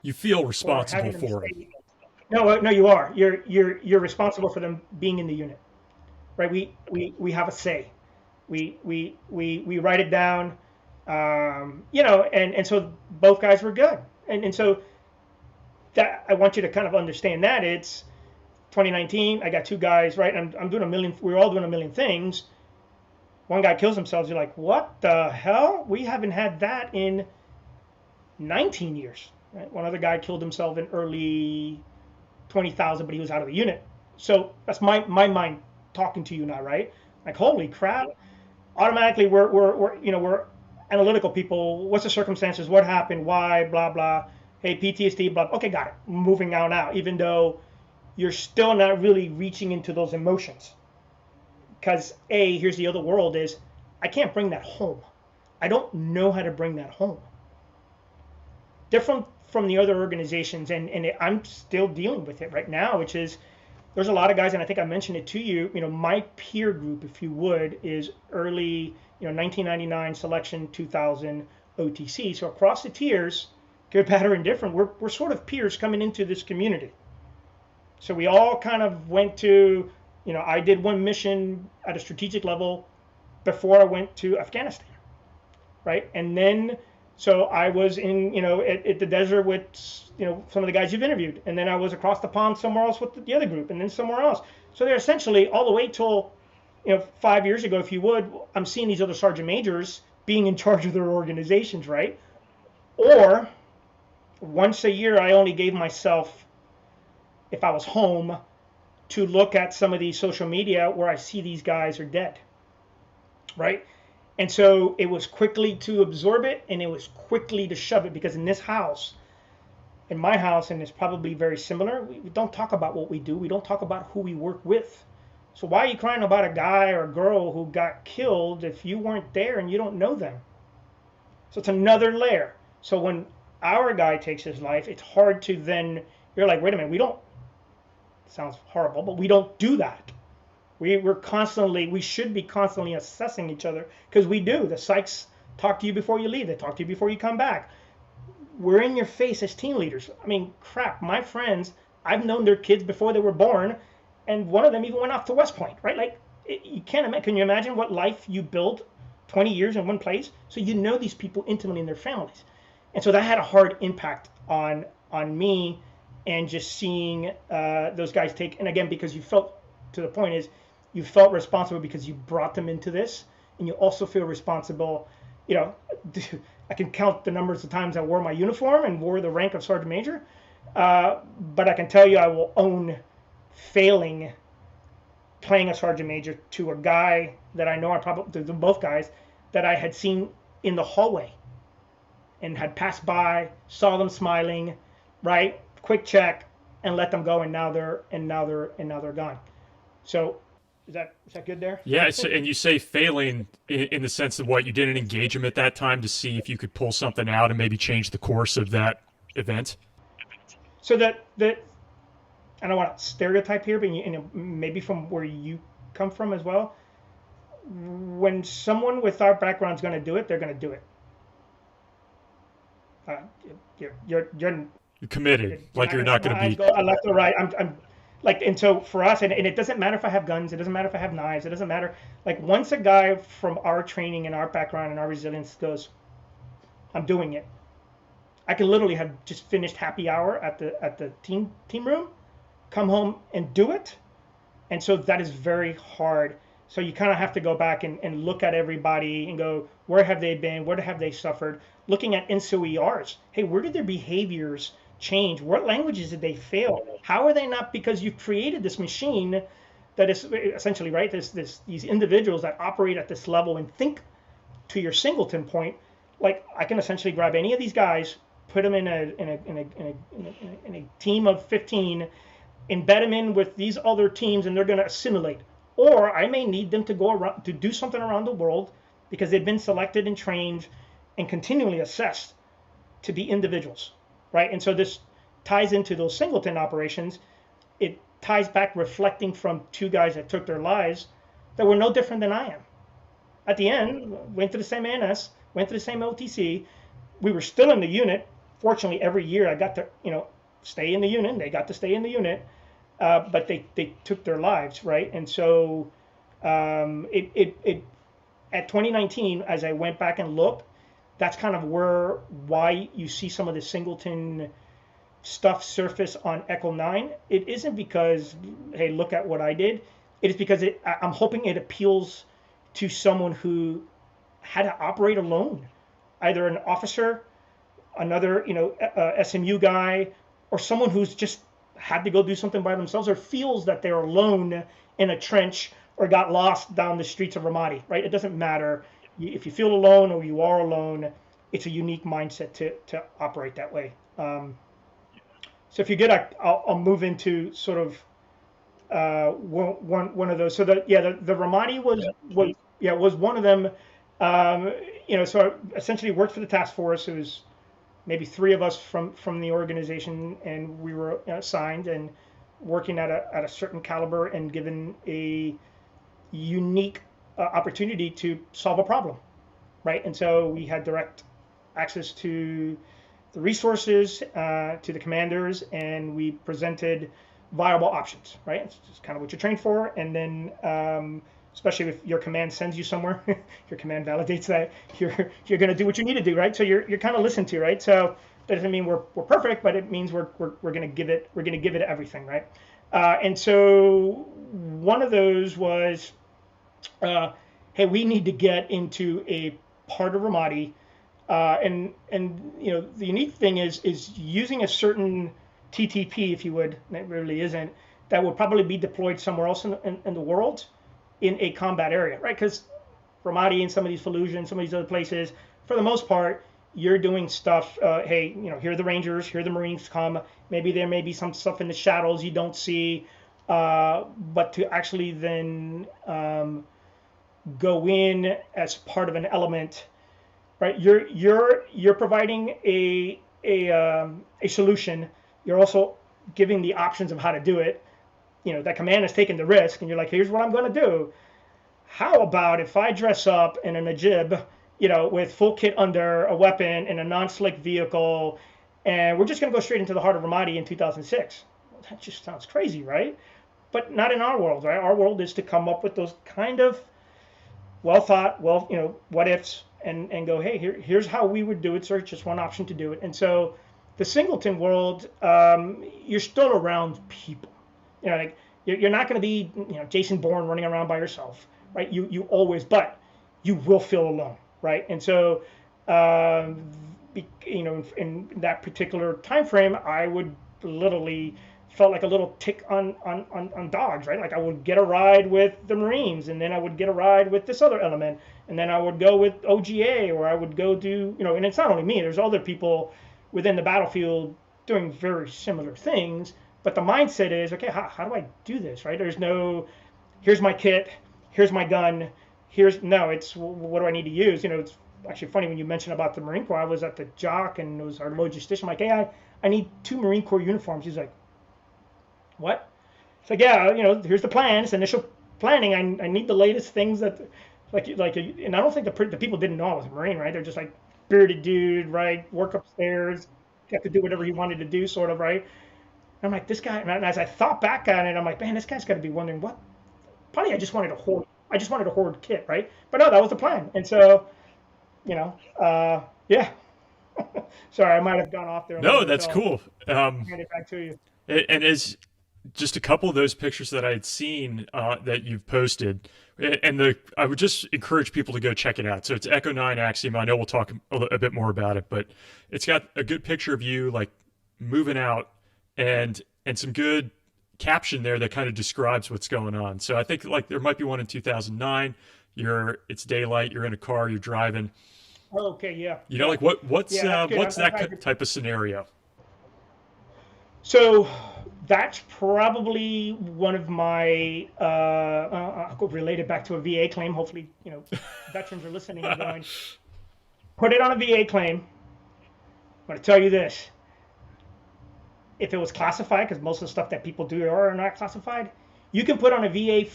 You feel responsible for them. No, you are. You're responsible for them being in the unit, right? We have a say. We write it down, and so both guys were good, and so that I want you to kind of understand that it's 2019. I got two guys, right? I'm doing a million. We're all doing a million things. One guy kills himself. You're like, what the hell? We haven't had that in 19 years. Right? One other guy killed himself in early 20,000, but he was out of the unit. So that's my mind talking to you now, right? Like, holy crap! Automatically, we're analytical people. What's the circumstances? What happened? Why? Blah blah. Hey, PTSD. Blah. Okay, got it. Moving on now. Even though you're still not really reaching into those emotions, because here's the other world is I can't bring that home. I don't know how to bring that home. Different from the other organizations, and I'm still dealing with it right now, which is, there's a lot of guys, and I think I mentioned it to you. My peer group, if you would, is early, 1999 selection, 2000 OTC. So across the tiers, good, bad, or indifferent, we're sort of peers coming into this community. So we all kind of went to, I did one mission at a strategic level before I went to Afghanistan, right? And then, so I was in, at the desert with, some of the guys you've interviewed. And then I was across the pond somewhere else with the other group, and then somewhere else. So they're essentially all the way till, 5 years ago, if you would, I'm seeing these other sergeant majors being in charge of their organizations, right? Or once a year, I only gave myself, if I was home, to look at some of these social media where I see these guys are dead, right? And so it was quickly to absorb it, and it was quickly to shove it, because in this house, in my house, and it's probably very similar, we don't talk about what we do. We don't talk about who we work with. So why are you crying about a guy or a girl who got killed if you weren't there and you don't know them? So it's another layer. So when our guy takes his life, it's hard to then, you're like, wait a minute, we don't, sounds horrible, but we don't do that. We should be constantly assessing each other, because we do. The psychs talk to you before you leave. They talk to you before you come back. We're in your face as team leaders. I mean, crap, my friends, I've known their kids before they were born, and one of them even went off to West Point, right? Like, you can't imagine. Can you imagine what life you build 20 years in one place? So you know these people intimately and their families. And so that had a hard impact on me, and just seeing those guys take, and again, because you felt, to the point is, you felt responsible because you brought them into this, and you also feel responsible, I can count the numbers of times I wore my uniform and wore the rank of sergeant major, but I can tell you I will own failing playing a sergeant major to a guy that I know, both guys, that I had seen in the hallway and had passed by, saw them smiling, right? Quick check and let them go, and now they're gone. So is that good there? Yeah, and you say failing in the sense of what, you didn't engage him at that time to see if you could pull something out and maybe change the course of that event? So that I don't want to stereotype here, but maybe from where you come from as well. When someone with our background is going to do it, they're going to do it. You're committed, like you're not going to be. I left or right. I'm like, and so for us, and it doesn't matter if I have guns, it doesn't matter if I have knives, it doesn't matter. Like, once a guy from our training and our background and our resilience goes, I'm doing it. I could literally have just finished happy hour at the team room, come home and do it. And so that is very hard. So you kind of have to go back and look at everybody and go, where have they been? Where have they suffered? Looking at NCOERs. Hey, where did their behaviors change? What languages did they fail? How are they not? Because you've created this machine that is essentially, right, these individuals that operate at this level and think, to your singleton point, like, I can essentially grab any of these guys, put them in a team of 15, embed them in with these other teams, and they're going to assimilate. Or I may need them to go around to do something around the world, because they've been selected and trained and continually assessed to be individuals, right? And so this ties into those singleton operations. It ties back, reflecting from two guys that took their lives that were no different than I am. At the end, went to the same ANS, went to the same LTC. We were still in the unit. Fortunately, every year I got to, stay in the unit. They got to stay in the unit, but they took their lives, right? And so it at 2019, as I went back and looked, that's kind of why you see some of the singleton stuff surface on Echo9. It isn't because, hey, look at what I did. It is because I'm hoping it appeals to someone who had to operate alone, either an officer, another SMU guy, or someone who's just had to go do something by themselves, or feels that they're alone in a trench or got lost down the streets of Ramadi, right? It doesn't matter. If you feel alone or you are alone, it's a unique mindset to operate that way. So if you're good, I'll move into sort of one of those. So the Ramadi was one of them. So I essentially worked for the task force. It was maybe three of us from the organization, and we were assigned, and working at a certain caliber and given a unique opportunity to solve a problem, right? And so we had direct access to the resources, to the commanders, and we presented viable options, right? It's just kind of what you're trained for. And then, especially if your command sends you somewhere, your command validates that you're going to do what you need to do, right? So you're kind of listened to, right? So that doesn't mean we're perfect, but it means we're going to give it everything, right? And so one of those was, hey, we need to get into a part of Ramadi, and the unique thing is using a certain TTP, if you would, and it really isn't, that would probably be deployed somewhere else in the world in a combat area, right? Because Ramadi and some of these Fallujah, some of these other places, for the most part, you're doing stuff. Hey, here are the Rangers, here are the Marines come. Maybe there may be some stuff in the shadows you don't see, but to actually then go in as part of an element, right? You're providing a solution. You're also giving the options of how to do it. That command is taking the risk, and you're like, here's what I'm going to do. How about if I dress up in a Najib, with full kit under, a weapon, in a non-slick vehicle, and we're just going to go straight into the heart of Ramadi in 2006? Well, that just sounds crazy, right? But not in our world, right? Our world is to come up with those kind of well thought, what ifs, and go, hey, here's how we would do it. So it's just one option to do it. And so the singleton world, you're still around people. Like you're not going to be, Jason Bourne running around by yourself, right? You always, but you will feel alone, right? And so, in that particular time frame, I would literally felt like a little tick on dogs, right? Like I would get a ride with the Marines, and then I would get a ride with this other element, and then I would go with OGA, or I would go do, and it's not only me, there's other people within the battlefield doing very similar things, but the mindset is, okay, how do I do this, right? There's no, here's my kit, here's my gun, it's what do I need to use? It's actually funny when you mentioned about the Marine Corps. I was at the JOC, and it was our logistician. I'm like, hey, I need 2 Marine Corps uniforms. He's like, what? It's like, yeah, here's the plan. It's initial planning. I need the latest things that, and I don't think the people didn't know I was a Marine, right? They're just like, bearded dude, right? Work upstairs, got to do whatever he wanted to do, sort of, right? And I'm like, this guy, and as I thought back on it, I'm like, man, this guy's got to be wondering what. Probably I just wanted to hoard kit, right? But no, that was the plan. And so, yeah. Sorry, I might have gone off there. No, that's cool. Hand it back to you. And as just a couple of those pictures that I had seen that you've posted, and I would just encourage people to go check it out. So it's Echo9.axiom. I know we'll talk a bit more about it, but it's got a good picture of you like moving out, and some good caption there that kind of describes what's going on. So I think like there might be one in 2009. It's daylight. You're in a car. You're driving. Oh, okay, yeah. Like what's that type of scenario? So that's probably one of my, I'll go relate it back to a VA claim. Hopefully, veterans are listening and going, put it on a VA claim. I'm going to tell you this. If it was classified, because most of the stuff that people do are not classified, you can put on a VA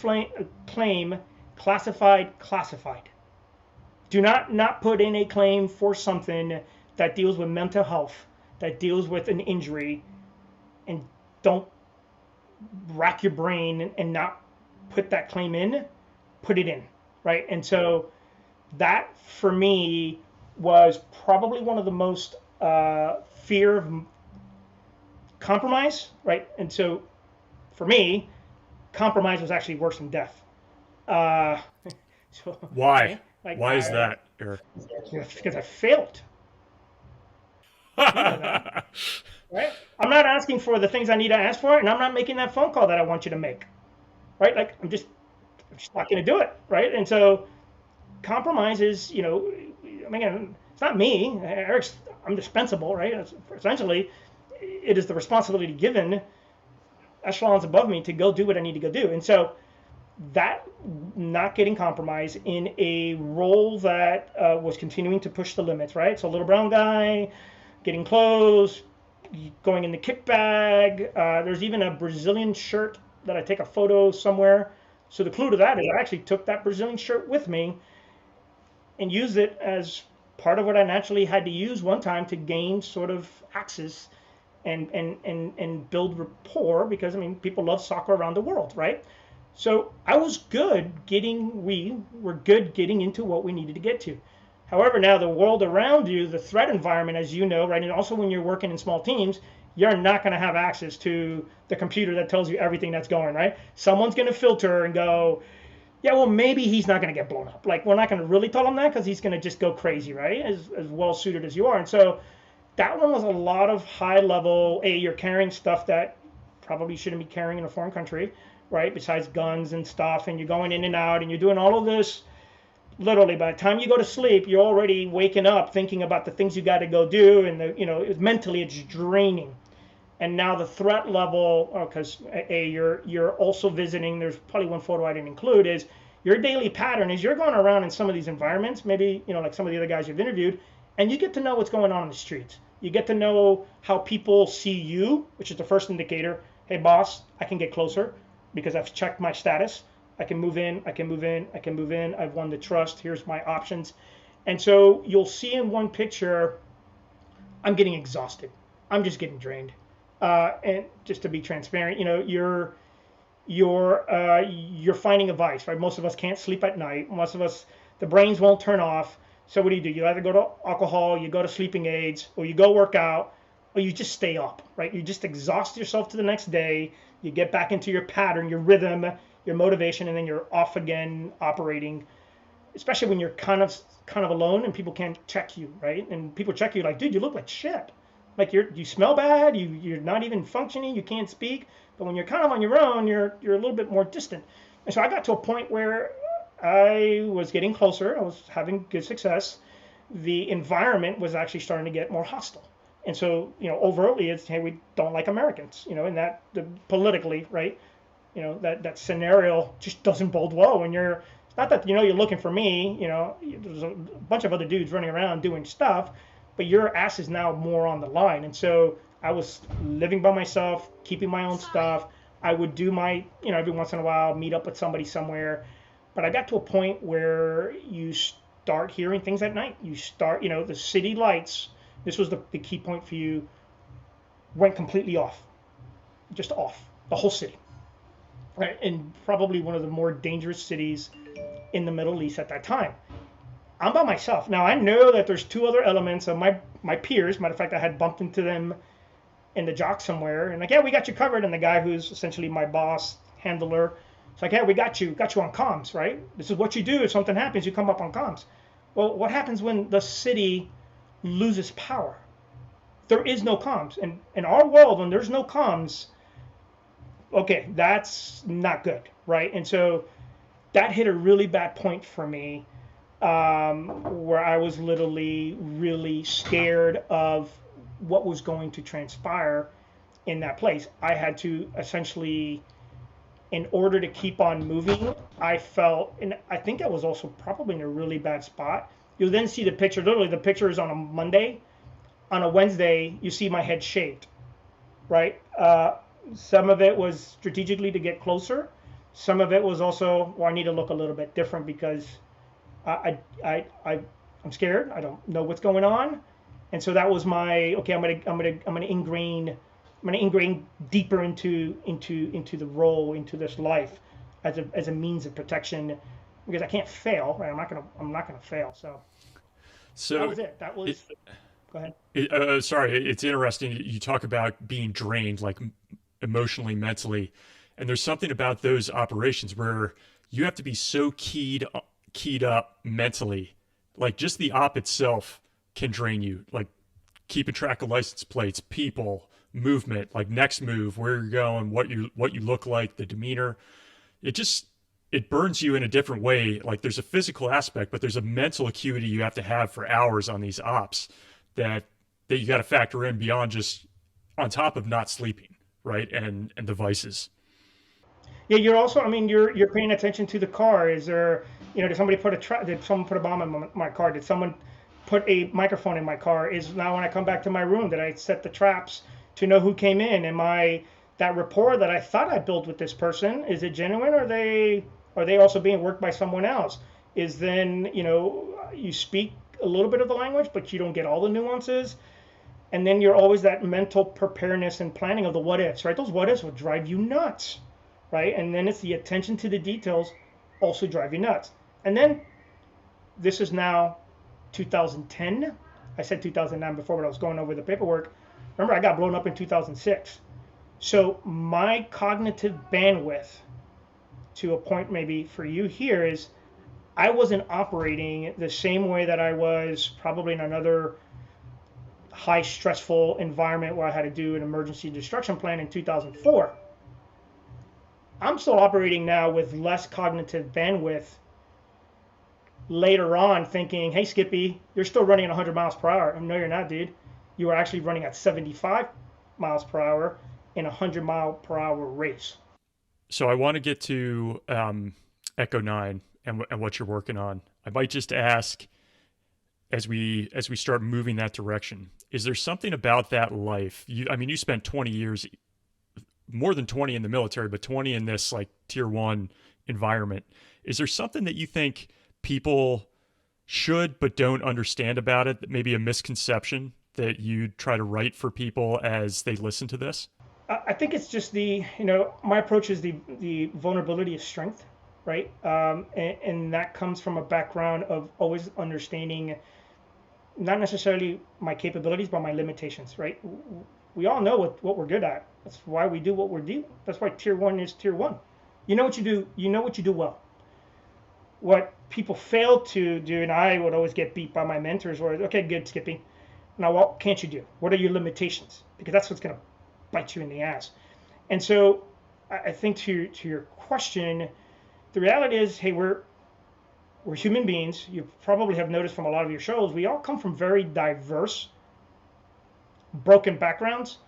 claim classified. Do not put in a claim for something that deals with mental health, that deals with an injury, and don't rack your brain and not put that claim in, put it in, right? And so that for me was probably one of the most fear of compromise, right? And so for me, compromise was actually worse than death. So, why? Right? Why is that, Eric? Because I failed. Right? I'm not asking for the things I need to ask for, and I'm not making that phone call that I want you to make. Right? Like I'm just not going to do it. Right? And so compromise is, it's not me. I'm dispensable, right? Essentially, it is the responsibility given echelons above me to go do what I need to go do. And so that not getting compromised in a role that was continuing to push the limits, right? So little brown guy, getting close, going in the kit bag. There's even a Brazilian shirt that I take a photo somewhere. So the clue to that is I actually took that Brazilian shirt with me and used it as part of what I naturally had to use one time to gain sort of access and build rapport, because I mean people love soccer around the world, right? So I was we were good getting into what we needed to get to. However, now the world around you, the threat environment, as you know, right, and also when you're working in small teams, you're not going to have access to the computer that tells you everything that's going, right? Someone's going to filter and go, yeah, well, maybe he's not going to get blown up. Like, we're not going to really tell him that because he's going to just go crazy, right? As well suited as you are. And so that one was a lot of high level, hey, you're carrying stuff that probably shouldn't be carrying in a foreign country, right? Besides guns and stuff, and you're going in and out and you're doing all of this. Literally, by the time you go to sleep, you're already waking up thinking about the things you got to go do, and mentally it's draining. And now the threat level, because you're also visiting. There's probably one photo I didn't include. Is your daily pattern is you're going around in some of these environments, maybe like some of the other guys you've interviewed, and you get to know what's going on in the streets. You get to know how people see you, which is the first indicator. Hey, boss, I can get closer because I've checked my status. I can move in, I can move in, I can move in. I've won the trust. Here's my options. And so you'll see in one picture, I'm getting exhausted. I'm just getting drained. And just to be transparent, you're finding a vice, right? Most of us can't sleep at night. Most of us, the brains won't turn off. So what do? You either go to alcohol, you go to sleeping aids, or you go work out, or you just stay up, right? You just exhaust yourself to the next day. You get back into your pattern, your rhythm, your motivation, and then you're off again operating, especially when you're kind of alone and people can't check you, right? And people check you like, dude, you look like shit. Like you smell bad, you're not even functioning, you can't speak. But when you're kind of on your own, you're a little bit more distant. And so I got to a point where I was getting closer, I was having good success. The environment was actually starting to get more hostile. And so, overtly it's, hey, we don't like Americans, and that politically, right? That scenario just doesn't bode well when you're, it's not that, you're looking for me, there's a bunch of other dudes running around doing stuff, but your ass is now more on the line. And so I was living by myself, keeping my own stuff. I would do my, every once in a while, meet up with somebody somewhere. But I got to a point where you start hearing things at night. You start, the city lights, this was the key point for you, went completely off. Just off, the whole city. Right, and probably one of the more dangerous cities in the Middle East at that time. I'm by myself. Now, I know that there's two other elements of my peers. Matter of fact, I had bumped into them in the jock somewhere. And like, yeah, we got you covered. And the guy who's essentially my boss, handler, it's like, yeah, we got you on comms, right? This is what you do. If something happens, you come up on comms. Well, what happens when the city loses power? There is no comms. And in our world, when there's no comms, okay, that's not good, right? And so that hit a really bad point for me, where I was literally really scared of what was going to transpire in that place. I had to essentially, in order to keep on moving, I felt, and I think I was also probably in a really bad spot. You'll then see the picture, literally the picture is on a Monday. On a Wednesday, you see my head shaved, right? Some of it was strategically to get closer. Some of it was also, well, I need to look a little bit different because I'm scared. I don't know what's going on, and so that was my okay. I'm gonna ingrain deeper into the role, into this life, as a means of protection, because I can't fail. Right? I'm not gonna fail. So that was it. That was. Go ahead. Sorry, it's interesting. You talk about being drained, like emotionally, mentally, and there's something about those operations where you have to be so keyed up mentally. Like just the op itself can drain you. Like keeping track of license plates, people, movement, like next move, where you're going, what you look like, the demeanor. It burns you in a different way. Like there's a physical aspect, but there's a mental acuity you have to have for hours on these ops that you got to factor in beyond just on top of not sleeping, right? And devices. Yeah, you're also, I mean, you're paying attention to the car. Is there, did somebody did someone put a bomb in my car? Did someone put a microphone in my car? Is now when I come back to my room, did I set the traps to know who came in. That rapport that I thought I built with this person, is it genuine, or are they also being worked by someone else? Is then, you speak a little bit of the language, but you don't get all the nuances. And then you're always that mental preparedness and planning of the what ifs, right? Those what ifs will drive you nuts, right? And then it's the attention to the details also drive you nuts. And then this is now 2010. I said 2009 before, but I was going over the paperwork. Remember, I got blown up in 2006. So my cognitive bandwidth, to a point maybe for you here, is I wasn't operating the same way that I was probably in another high stressful environment where I had to do an emergency destruction plan in 2004. I'm still operating now with less cognitive bandwidth later on, thinking, hey, Skippy, you're still running at 100 miles per hour. And no, you're not, dude. You are actually running at 75 miles per hour in a 100 mile per hour race. So I want to get to Echo9 and what you're working on. I might just ask, as we start moving that direction, is there something about that life? You spent 20 years, more than 20 in the military, but 20 in this like tier 1 environment. Is there something that you think people should but don't understand about it, that maybe a misconception that you try to write for people as they listen to this? I think it's just my approach is the vulnerability of strength, right? And that comes from a background of always understanding not necessarily my capabilities, but my limitations, right? We all know what we're good at. That's why we do what we do. That's why tier 1 is tier 1. You know what you do. You know what you do well. What people fail to do, and I would always get beat by my mentors, was, okay, good, Skippy. Now, what can't you do? What are your limitations? Because that's what's going to bite you in the ass. And so I think to your question, the reality is, hey, we're human beings. You probably have noticed from a lot of your shows, we all come from very diverse, broken backgrounds,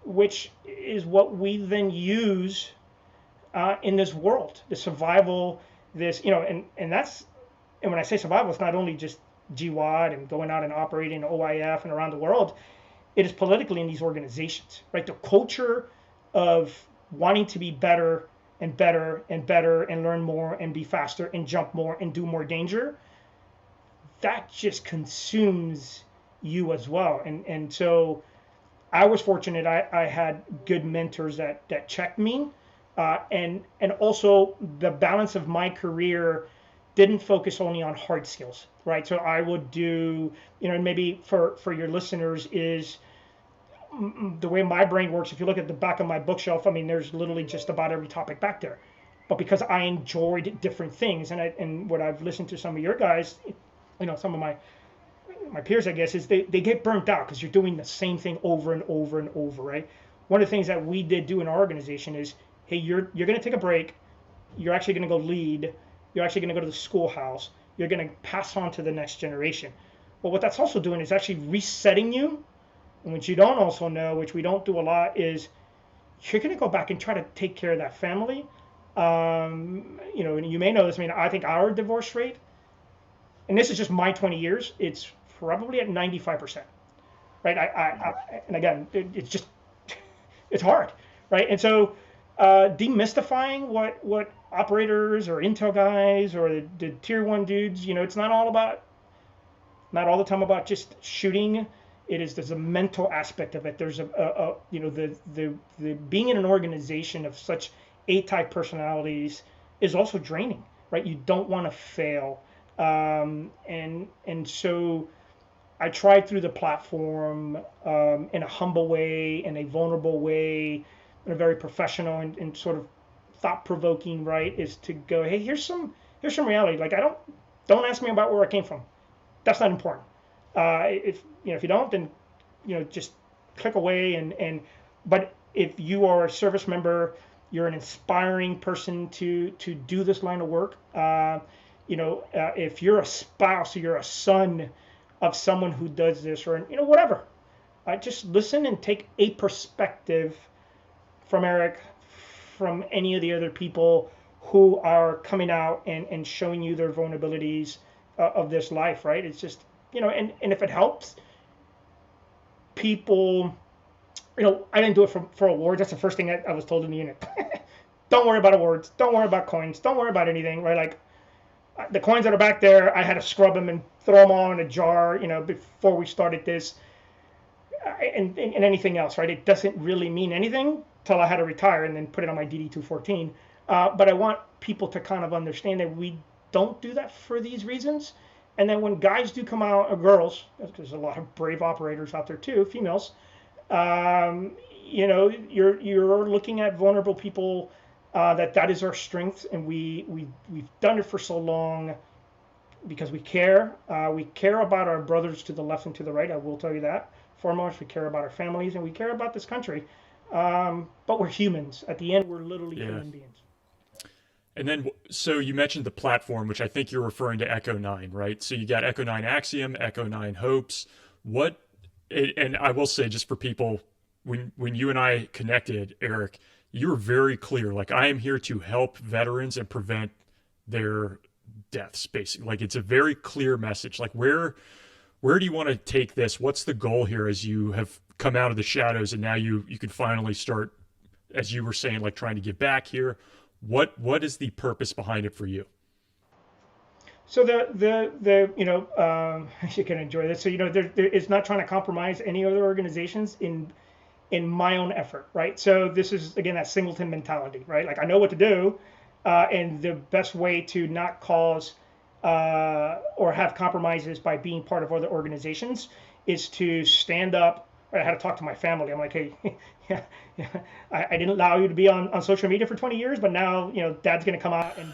which is what we then use in this world, the survival, and when I say survival, it's not only just GWAD and going out and operating OIF and around the world. It is politically in these organizations, right? The culture of wanting to be better and better and better and learn more and be faster and jump more and do more danger, that just consumes you as well. And so I was fortunate. I had good mentors that checked me. And also the balance of my career didn't focus only on hard skills, right? So I would do, and maybe for your listeners is the way my brain works. If you look at the back of my bookshelf, there's literally just about every topic back there. But because I enjoyed different things, and what I've listened to some of your guys, some of my peers, I guess, is they get burnt out because you're doing the same thing over and over and over, right? One of the things that we did do in our organization is, hey, you're going to take a break. You're actually going to go lead. You're actually going to go to the schoolhouse. You're going to pass on to the next generation. Well, what that's also doing is actually resetting you. And what you don't also know, which we don't do a lot, is you're going to go back and try to take care of that family. And you may know this. I think our divorce rate, and this is just my 20 years, it's probably at 95%, right? And again, it's just, it's hard, right? And so demystifying what operators or intel guys or the tier 1 dudes, it's not all the time about just shooting. There's a mental aspect of it. There's the being in an organization of such A-type personalities is also draining, right? You don't want to fail. And so I tried through the platform in a humble way, in a vulnerable way, in a very professional and sort of thought-provoking, right, is to go, hey, here's some reality. Like, don't ask me about where I came from. That's not important. If you don't, then just click away. But if you are a service member, you're an inspiring person to do this line of work. If you're a spouse or you're a son of someone who does this, or whatever, just listen and take a perspective from Erick, from any of the other people who are coming out and showing you their vulnerabilities of this life, right? It's just, and if it helps, people, I didn't do it for awards. That's the first thing I was told in the unit. Don't worry about awards. Don't worry about coins. Don't worry about anything, right? Like the coins that are back there, I had to scrub them and throw them all in a jar, before we started this, and anything else, right? It doesn't really mean anything till I had to retire and then put it on my DD-214. But I want people to kind of understand that we don't do that for these reasons. And then when guys do come out, or girls, there's a lot of brave operators out there too, females, you're looking at vulnerable people. That is our strength, and we've done it for so long because we care. We care about our brothers to the left and to the right. I will tell you that. Foremost, we care about our families, and we care about this country. But we're humans. At the end, we're literally human beings. And then, so you mentioned the platform, which I think you're referring to Echo9, right? So you got Echo9.axiom, Echo9.hopes. And I will say, just for people, when you and I connected, Erick, you were very clear. Like, I am here to help veterans and prevent their deaths, basically. Like, it's a very clear message. Like, where do you want to take this? What's the goal here as you have come out of the shadows and now you can finally start, as you were saying, like trying to get back here? What is the purpose behind it for you? So you can enjoy this. So it's not trying to compromise any other organizations in my own effort, right? So this is, again, that singleton mentality, right? Like, I know what to do, and the best way to not cause or have compromises by being part of other organizations is to stand up. I had to talk to my family. I'm like, hey, I didn't allow you to be on social media for 20 years, but now, Dad's going to come out and,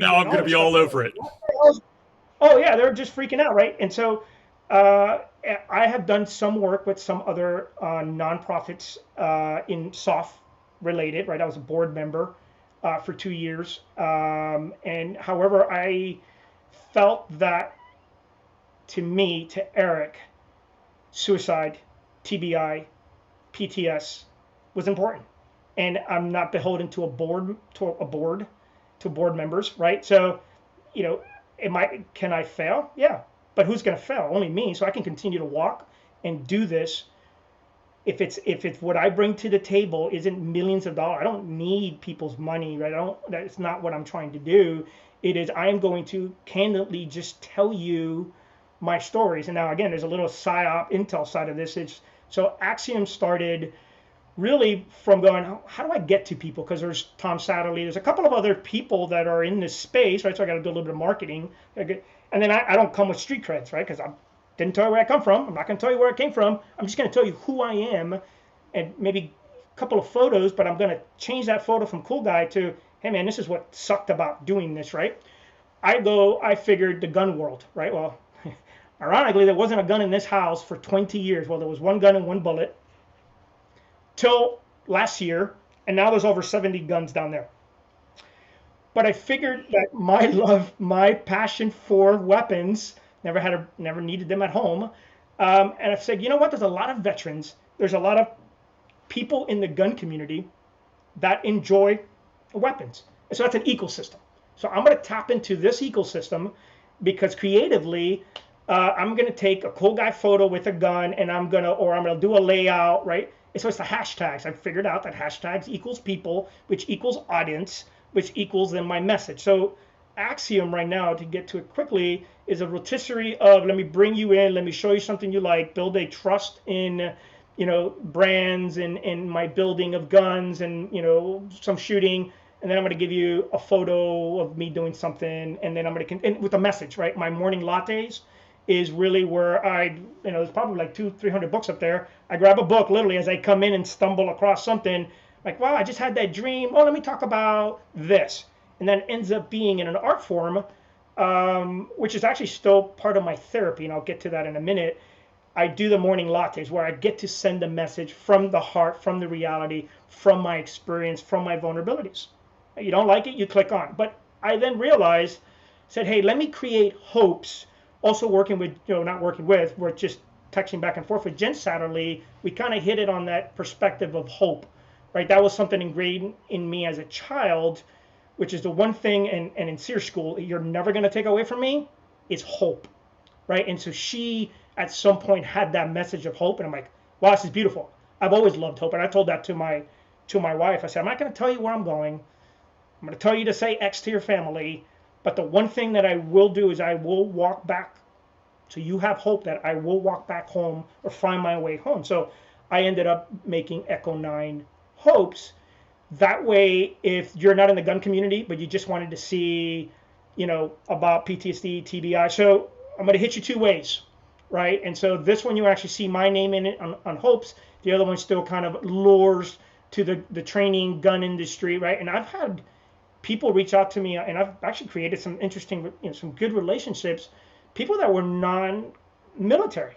now I'm going to be all over it. Oh yeah, they're just freaking out, right? And so I have done some work with some other nonprofits in SOF related, right? I was a board member for 2 years. And however, I felt that to Erick, suicide, TBI, PTS was important. And I'm not beholden to board members, right? So, can I fail? Yeah. But who's going to fail? Only me. So I can continue to walk and do this. If it's what I bring to the table isn't millions of dollars. I don't need people's money, right? That's not what I'm trying to do. It is, I am going to candidly just tell you my stories. And now again, there's a little psyop intel side of this. So Axiom started really from going, how do I get to people? Because there's Tom Satterley, there's a couple of other people that are in this space, right? So I got to do a little bit of marketing. And then I don't come with street creds, right? Because I didn't tell you where I come from. I'm not going to tell you where I came from. I'm just going to tell you who I am and maybe a couple of photos, but I'm going to change that photo from cool guy to, hey man, this is what sucked about doing this, right? I figured the gun world, right? Well, ironically, there wasn't a gun in this house for 20 years. Well, there was one gun and one bullet till last year, and now there's over 70 guns down there. But I figured that my love, my passion for weapons, never needed them at home. And I said, you know what? There's a lot of veterans. There's a lot of people in the gun community that enjoy weapons. And so that's an ecosystem. So I'm going to tap into this ecosystem because creatively, I'm going to take a cool guy photo with a gun and I'm going to do a layout, right? And so it's the hashtags. I figured out that hashtags equals people, which equals audience, which equals then my message. So Axiom right now, to get to it quickly, is a rotisserie of let me bring you in, let me show you something you like, build a trust in, brands and my building of guns and, some shooting. And then I'm going to give you a photo of me doing something. And then I'm going to, and with a message, right? My morning lattes is really where there's probably like 200-300 books up there. I grab a book literally as I come in and stumble across something like, wow, I just had that dream. Oh, let me talk about this. And then it ends up being in an art form, which is actually still part of my therapy. And I'll get to that in a minute. I do the morning lattes where I get to send a message from the heart, from the reality, from my experience, from my vulnerabilities. You don't like it, you click on. But I then realized, said, hey, let me create hopes. Also working with, not working with, we're just texting back and forth with Jen Satterley. We kind of hit it on that perspective of hope, right? That was something ingrained in me as a child, which is the one thing, and in SEER school, you're never going to take away from me, is hope, right? And so at some point had that message of hope, and I'm like, wow, this is beautiful. I've always loved hope, and I told that to my wife. I said, I'm not going to tell you where I'm going. I'm going to tell you to say X to your family, but the one thing that I will do is I will walk back. So you have hope that I will walk back home or find my way home. So I ended up making Echo9.hopes. That way, if you're not in the gun community, but you just wanted to see, about PTSD, TBI, so I'm going to hit you two ways, right? And so this one, you actually see my name in it on Hopes. The other one still kind of lures to the training gun industry, right? And I've had people reach out to me, and I've actually created some interesting, some good relationships, people that were non-military.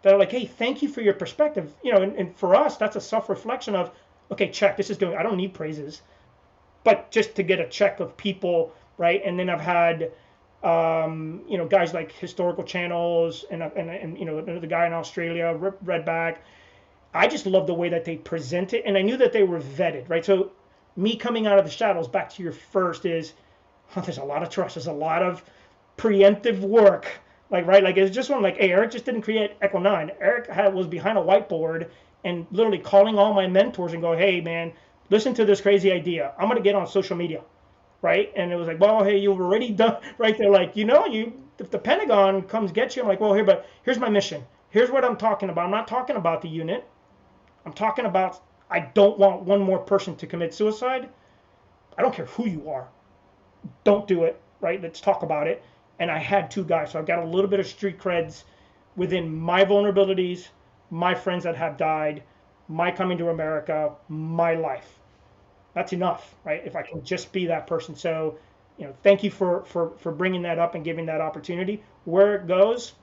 They're like, hey, thank you for your perspective. And for us, that's a self-reflection of, okay, check, this is doing, I don't need praises, but just to get a check of people, right? And then I've had, guys like historical channels and another guy in Australia, Redback. I just love the way that they present it. And I knew that they were vetted, right? So me coming out of the shadows, back to your first is, there's a lot of trust. There's a lot of preemptive work. Like it's just one like, hey, Eric just didn't create Echo9. Eric was behind a whiteboard and literally calling all my mentors and go, hey, man, listen to this crazy idea. I'm going to get on social media, right? And it was like, well, hey, you've already done, right? They're like, if the Pentagon comes get you, I'm like, well, here's my mission. Here's what I'm talking about. I'm not talking about the unit. I'm talking about, I don't want one more person to commit suicide. I don't care who you are. Don't do it, right? Let's talk about it. And I had two guys, so I've got a little bit of street creds within my vulnerabilities, my friends that have died, my coming to America, my life. That's enough, right? If I can just be that person. So, thank you for bringing that up and giving that opportunity. Where it goes,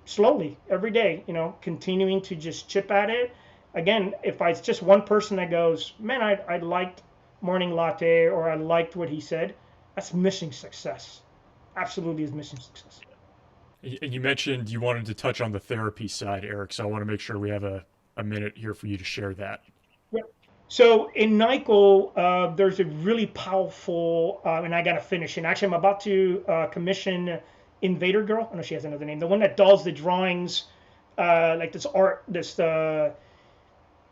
slowly, every day, continuing to just chip at it. Again, if it's just one person that goes, man, I liked Morning Latte, or I liked what he said, that's mission success. Absolutely is mission success. And you mentioned you wanted to touch on the therapy side, Eric, so I want to make sure we have a minute here for you to share that. Yeah. So in NICO, there's a really powerful, and I got to finish, and actually I'm about to commission Invader Girl. I know she has another name. The one that does the drawings, like this art, it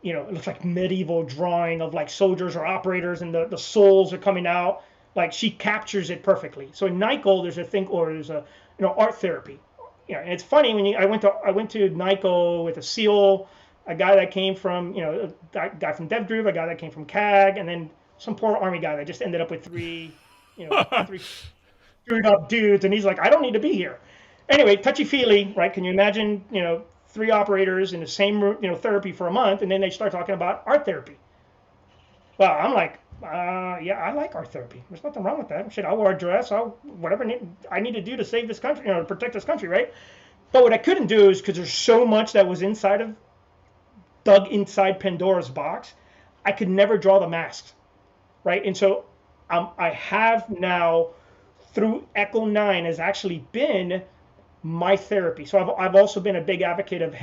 looks like medieval drawing of like soldiers or operators, and the souls are coming out. Like, she captures it perfectly. So in NICO, there's a art therapy. And it's funny when I went to NICO with a SEAL, a guy that came from, a guy from DevDriv, a guy that came from CAG, and then some poor Army guy that just ended up with three screwed up dudes, and he's like, I don't need to be here. Anyway, touchy-feely, right? Can you imagine, three operators in the same room, therapy for a month, and then they start talking about art therapy. Well, I'm like, yeah, I like art therapy. There's nothing wrong with that. Shit, I'll wear a dress. Whatever I need to do to save this country, to protect this country, right? But what I couldn't do is, because there's so much that was dug inside Pandora's box, I could never draw the masks, right? And so I have now, through Echo9, has actually been my therapy. So I've also been a big advocate of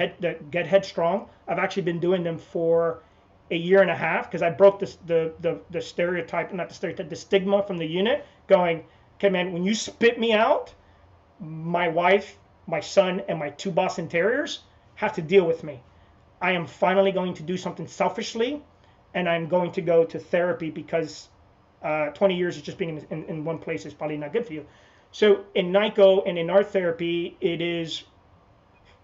Get Headstrong. I've actually been doing them for a year and a half, because I broke the stereotype, not the stereotype, the stigma from the unit, going, okay, man, when you spit me out, my wife, my son, and my two Boston Terriers have to deal with me. I am finally going to do something selfishly, and I'm going to go to therapy, because 20 years of just being in one place is probably not good for you. So in NICO and in art therapy, it is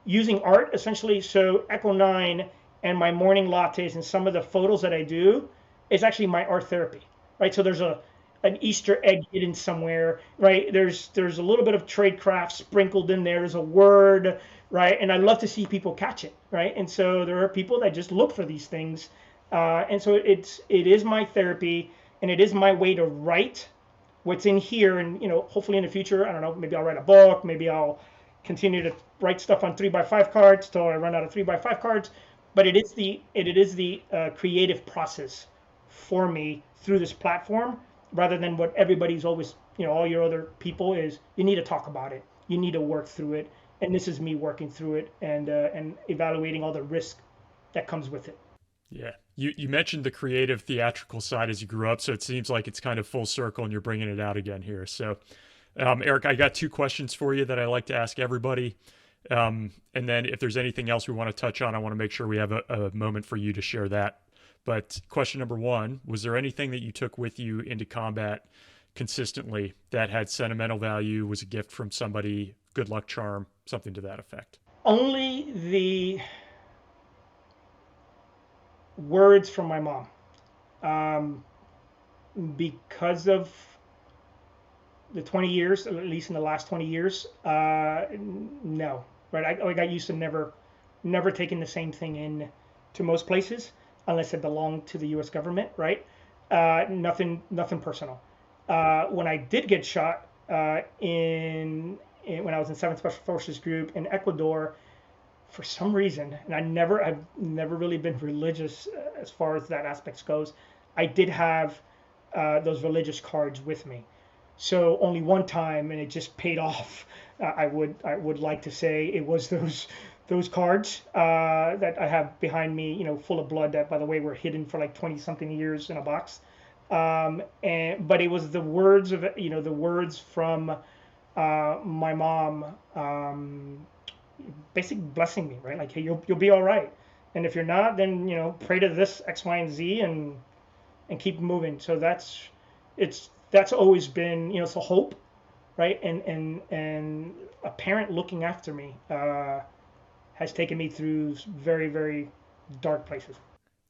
using art, essentially. So Echo9 and my morning lattes and some of the photos that I do is actually my art therapy, right? So there's an Easter egg hidden somewhere, right? There's a little bit of tradecraft sprinkled in there. There's a word, right? And I love to see people catch it, right? And so there are people that just look for these things, and so it is my therapy, and it is my way to write what's in here. And hopefully in the future, I don't know, maybe I'll write a book, maybe I'll continue to write stuff on 3x5 cards till I run out of 3x5 cards. But it is the creative process for me through this platform, rather than what everybody's always, all your other people is, you need to talk about it, you need to work through it, and this is me working through it and evaluating all the risk that comes with it. Yeah, you mentioned the creative theatrical side as you grew up, so it seems like it's kind of full circle, and you're bringing it out again here. So, Eric, I got two questions for you that I like to ask everybody. And then if there's anything else we want to touch on, I want to make sure we have a moment for you to share that. But question number one, was there anything that you took with you into combat consistently that had sentimental value, was a gift from somebody, good luck charm, something to that effect? Only the words from my mom. Um, because of the 20 years, at least in the last 20 years, no, right? I got used to never taking the same thing in to most places unless it belonged to the U.S. government, right? Nothing personal. When I did get shot when I was in 7th Special Forces Group in Ecuador, for some reason, and I've never really been religious as far as that aspect goes. I did have those religious cards with me. So only one time, and it just paid off. I would like to say it was those cards that I have behind me, full of blood. That, by the way, were hidden for like 20 something years in a box. But it was the words the words from my mom, basically blessing me, right? Like, hey, you'll be all right. And if you're not, then pray to this X, Y, and Z, and keep moving. So that's always been it's a hope, right? And a parent looking after me has taken me through very, very dark places.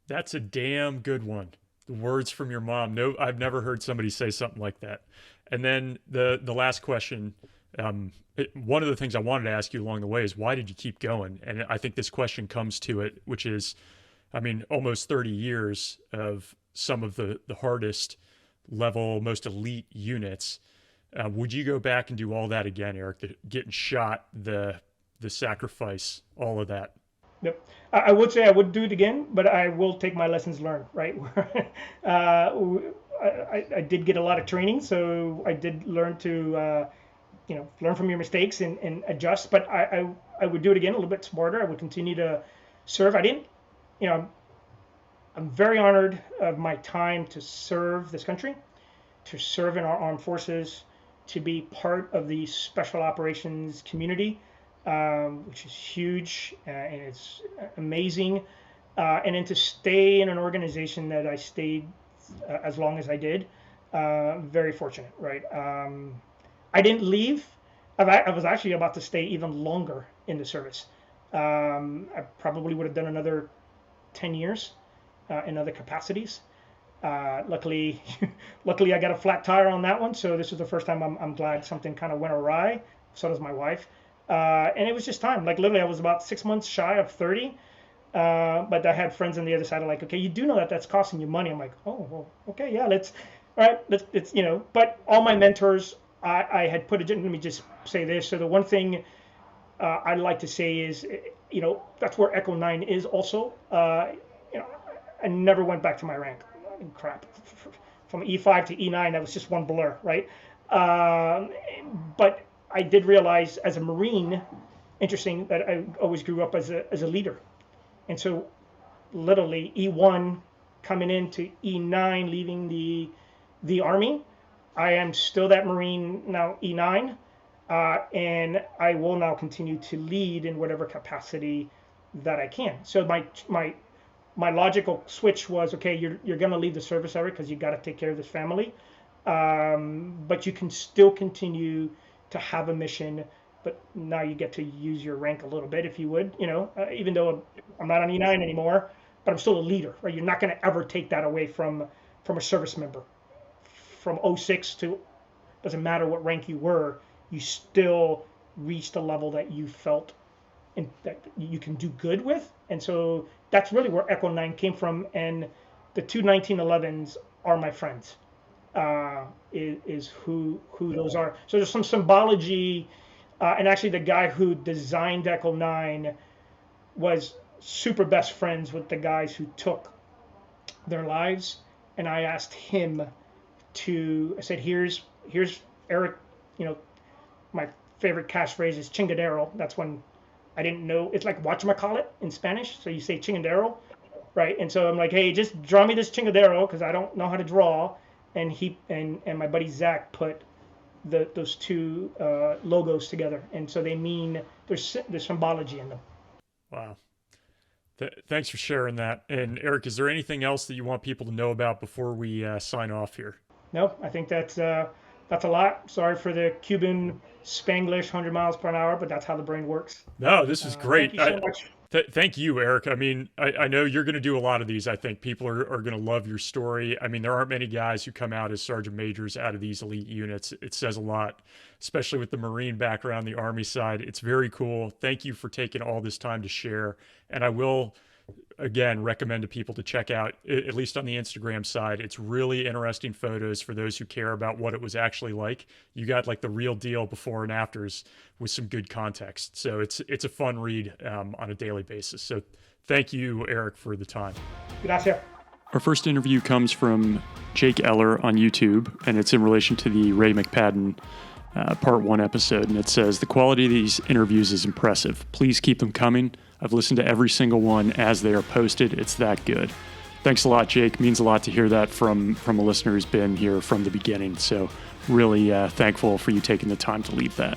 That's a damn good one. The words from your mom. No, I've never heard somebody say something like that. And then the last question. One of the things I wanted to ask you along the way is, why did you keep going? And I think this question comes to it, which is, I mean, almost 30 years of some of the hardest level, most elite units. Would you go back and do all that again, Eric? Getting shot, the sacrifice, all of that. Yep. I would say I would do it again, but I will take my lessons learned, right? I did get a lot of training, so I did learn to, learn from your mistakes and adjust. But I would do it again a little bit smarter. I would continue to serve. I didn't, I'm very honored of my time to serve this country, to serve in our armed forces, to be part of the special operations community, which is huge and it's amazing. And then to stay in an organization that I stayed as long as I did, very fortunate, right? I didn't leave. I was actually about to stay even longer in the service. I probably would have done another 10 years in other capacities. Luckily, luckily I got a flat tire on that one, so this is the first time I'm glad something kind of went awry. So does my wife. And it was just time. Like, literally, I was about 6 months shy of 30. But I had friends on the other side, like, okay, you do know that that's costing you money. I'm like, oh, well, okay, yeah, let's, but all my mentors, I had put it in. Let me just say this. So the one thing I'd like to say is, that's where Echo9 is also. I never went back to my rank. Crap. From E5 to E9, that was just one blur, right? But I did realize as a Marine, interesting, that I always grew up as a leader. And so literally E1 coming into E9, leaving the Army, I am still that Marine now, E9, and I will now continue to lead in whatever capacity that I can. So my logical switch was, okay, you're going to leave the service, Eric, because you got to take care of this family, but you can still continue to have a mission. But now you get to use your rank a little bit, if you would, even though I'm not on E9 anymore, but I'm still a leader, right? You're not going to ever take that away from a service member. From 06 to, doesn't matter what rank you were, you still reached a level that you felt that you can do good with. And so that's really where Echo9 came from. And the two 1911s are my friends, is who those are. So there's some symbology. And actually, the guy who designed Echo9 was super best friends with the guys who took their lives. And I asked him I said, here's Eric, my favorite catchphrase is chingadero. That's when I didn't know. It's like whatchamacallit in Spanish. So you say chingadero, right? And so I'm like, hey, just draw me this chingadero because I don't know how to draw. And my buddy Zach put those two logos together, and so they mean there's symbology in them. Wow. Thanks for sharing that. And Eric, is there anything else that you want people to know about before we sign off here? No, I think that's a lot. Sorry for the Cuban Spanglish 100 miles per hour, but that's how the brain works. No, this is great. Thank you so much. Thank you, Eric. I mean, I know you're going to do a lot of these. I think people are going to love your story. I mean, there aren't many guys who come out as sergeant majors out of these elite units. It says a lot, especially with the Marine background, the Army side. It's very cool. Thank you for taking all this time to share. And I will, again, recommend to people to check out, at least on the Instagram side. It's really interesting photos for those who care about what it was actually like. You got like the real deal before and afters with some good context. So it's a fun read on a daily basis. So thank you, Eric, for the time. Gracias. Our first interview comes from Jake Eller on YouTube, and it's in relation to the Ray McPadden Part 1 episode. And it says, "The quality of these interviews is impressive. Please keep them coming. I've listened to every single one as they are posted. It's that good." Thanks a lot, Jake. Means a lot to hear that from a listener who's been here from the beginning. So really thankful for you taking the time to leave that.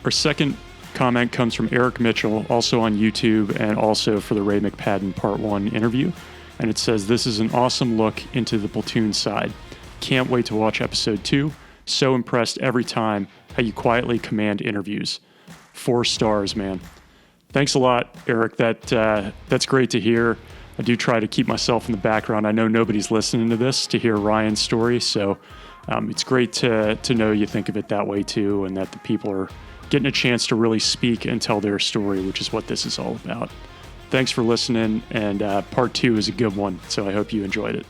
Our second comment comes from Eric Mitchell, also on YouTube, and also for the Ray McPadden Part 1 interview. And it says, "This is an awesome look into the platoon side. Can't wait to watch episode 2. So impressed every time how you quietly command interviews. 4 stars, man." Thanks a lot, Eric. That's great to hear. I do try to keep myself in the background. I know nobody's listening to this to hear Ryan's story, so it's great to know you think of it that way too, and that the people are getting a chance to really speak and tell their story, which is what this is all about. Thanks for listening, and part 2 is a good one, so I hope you enjoyed it.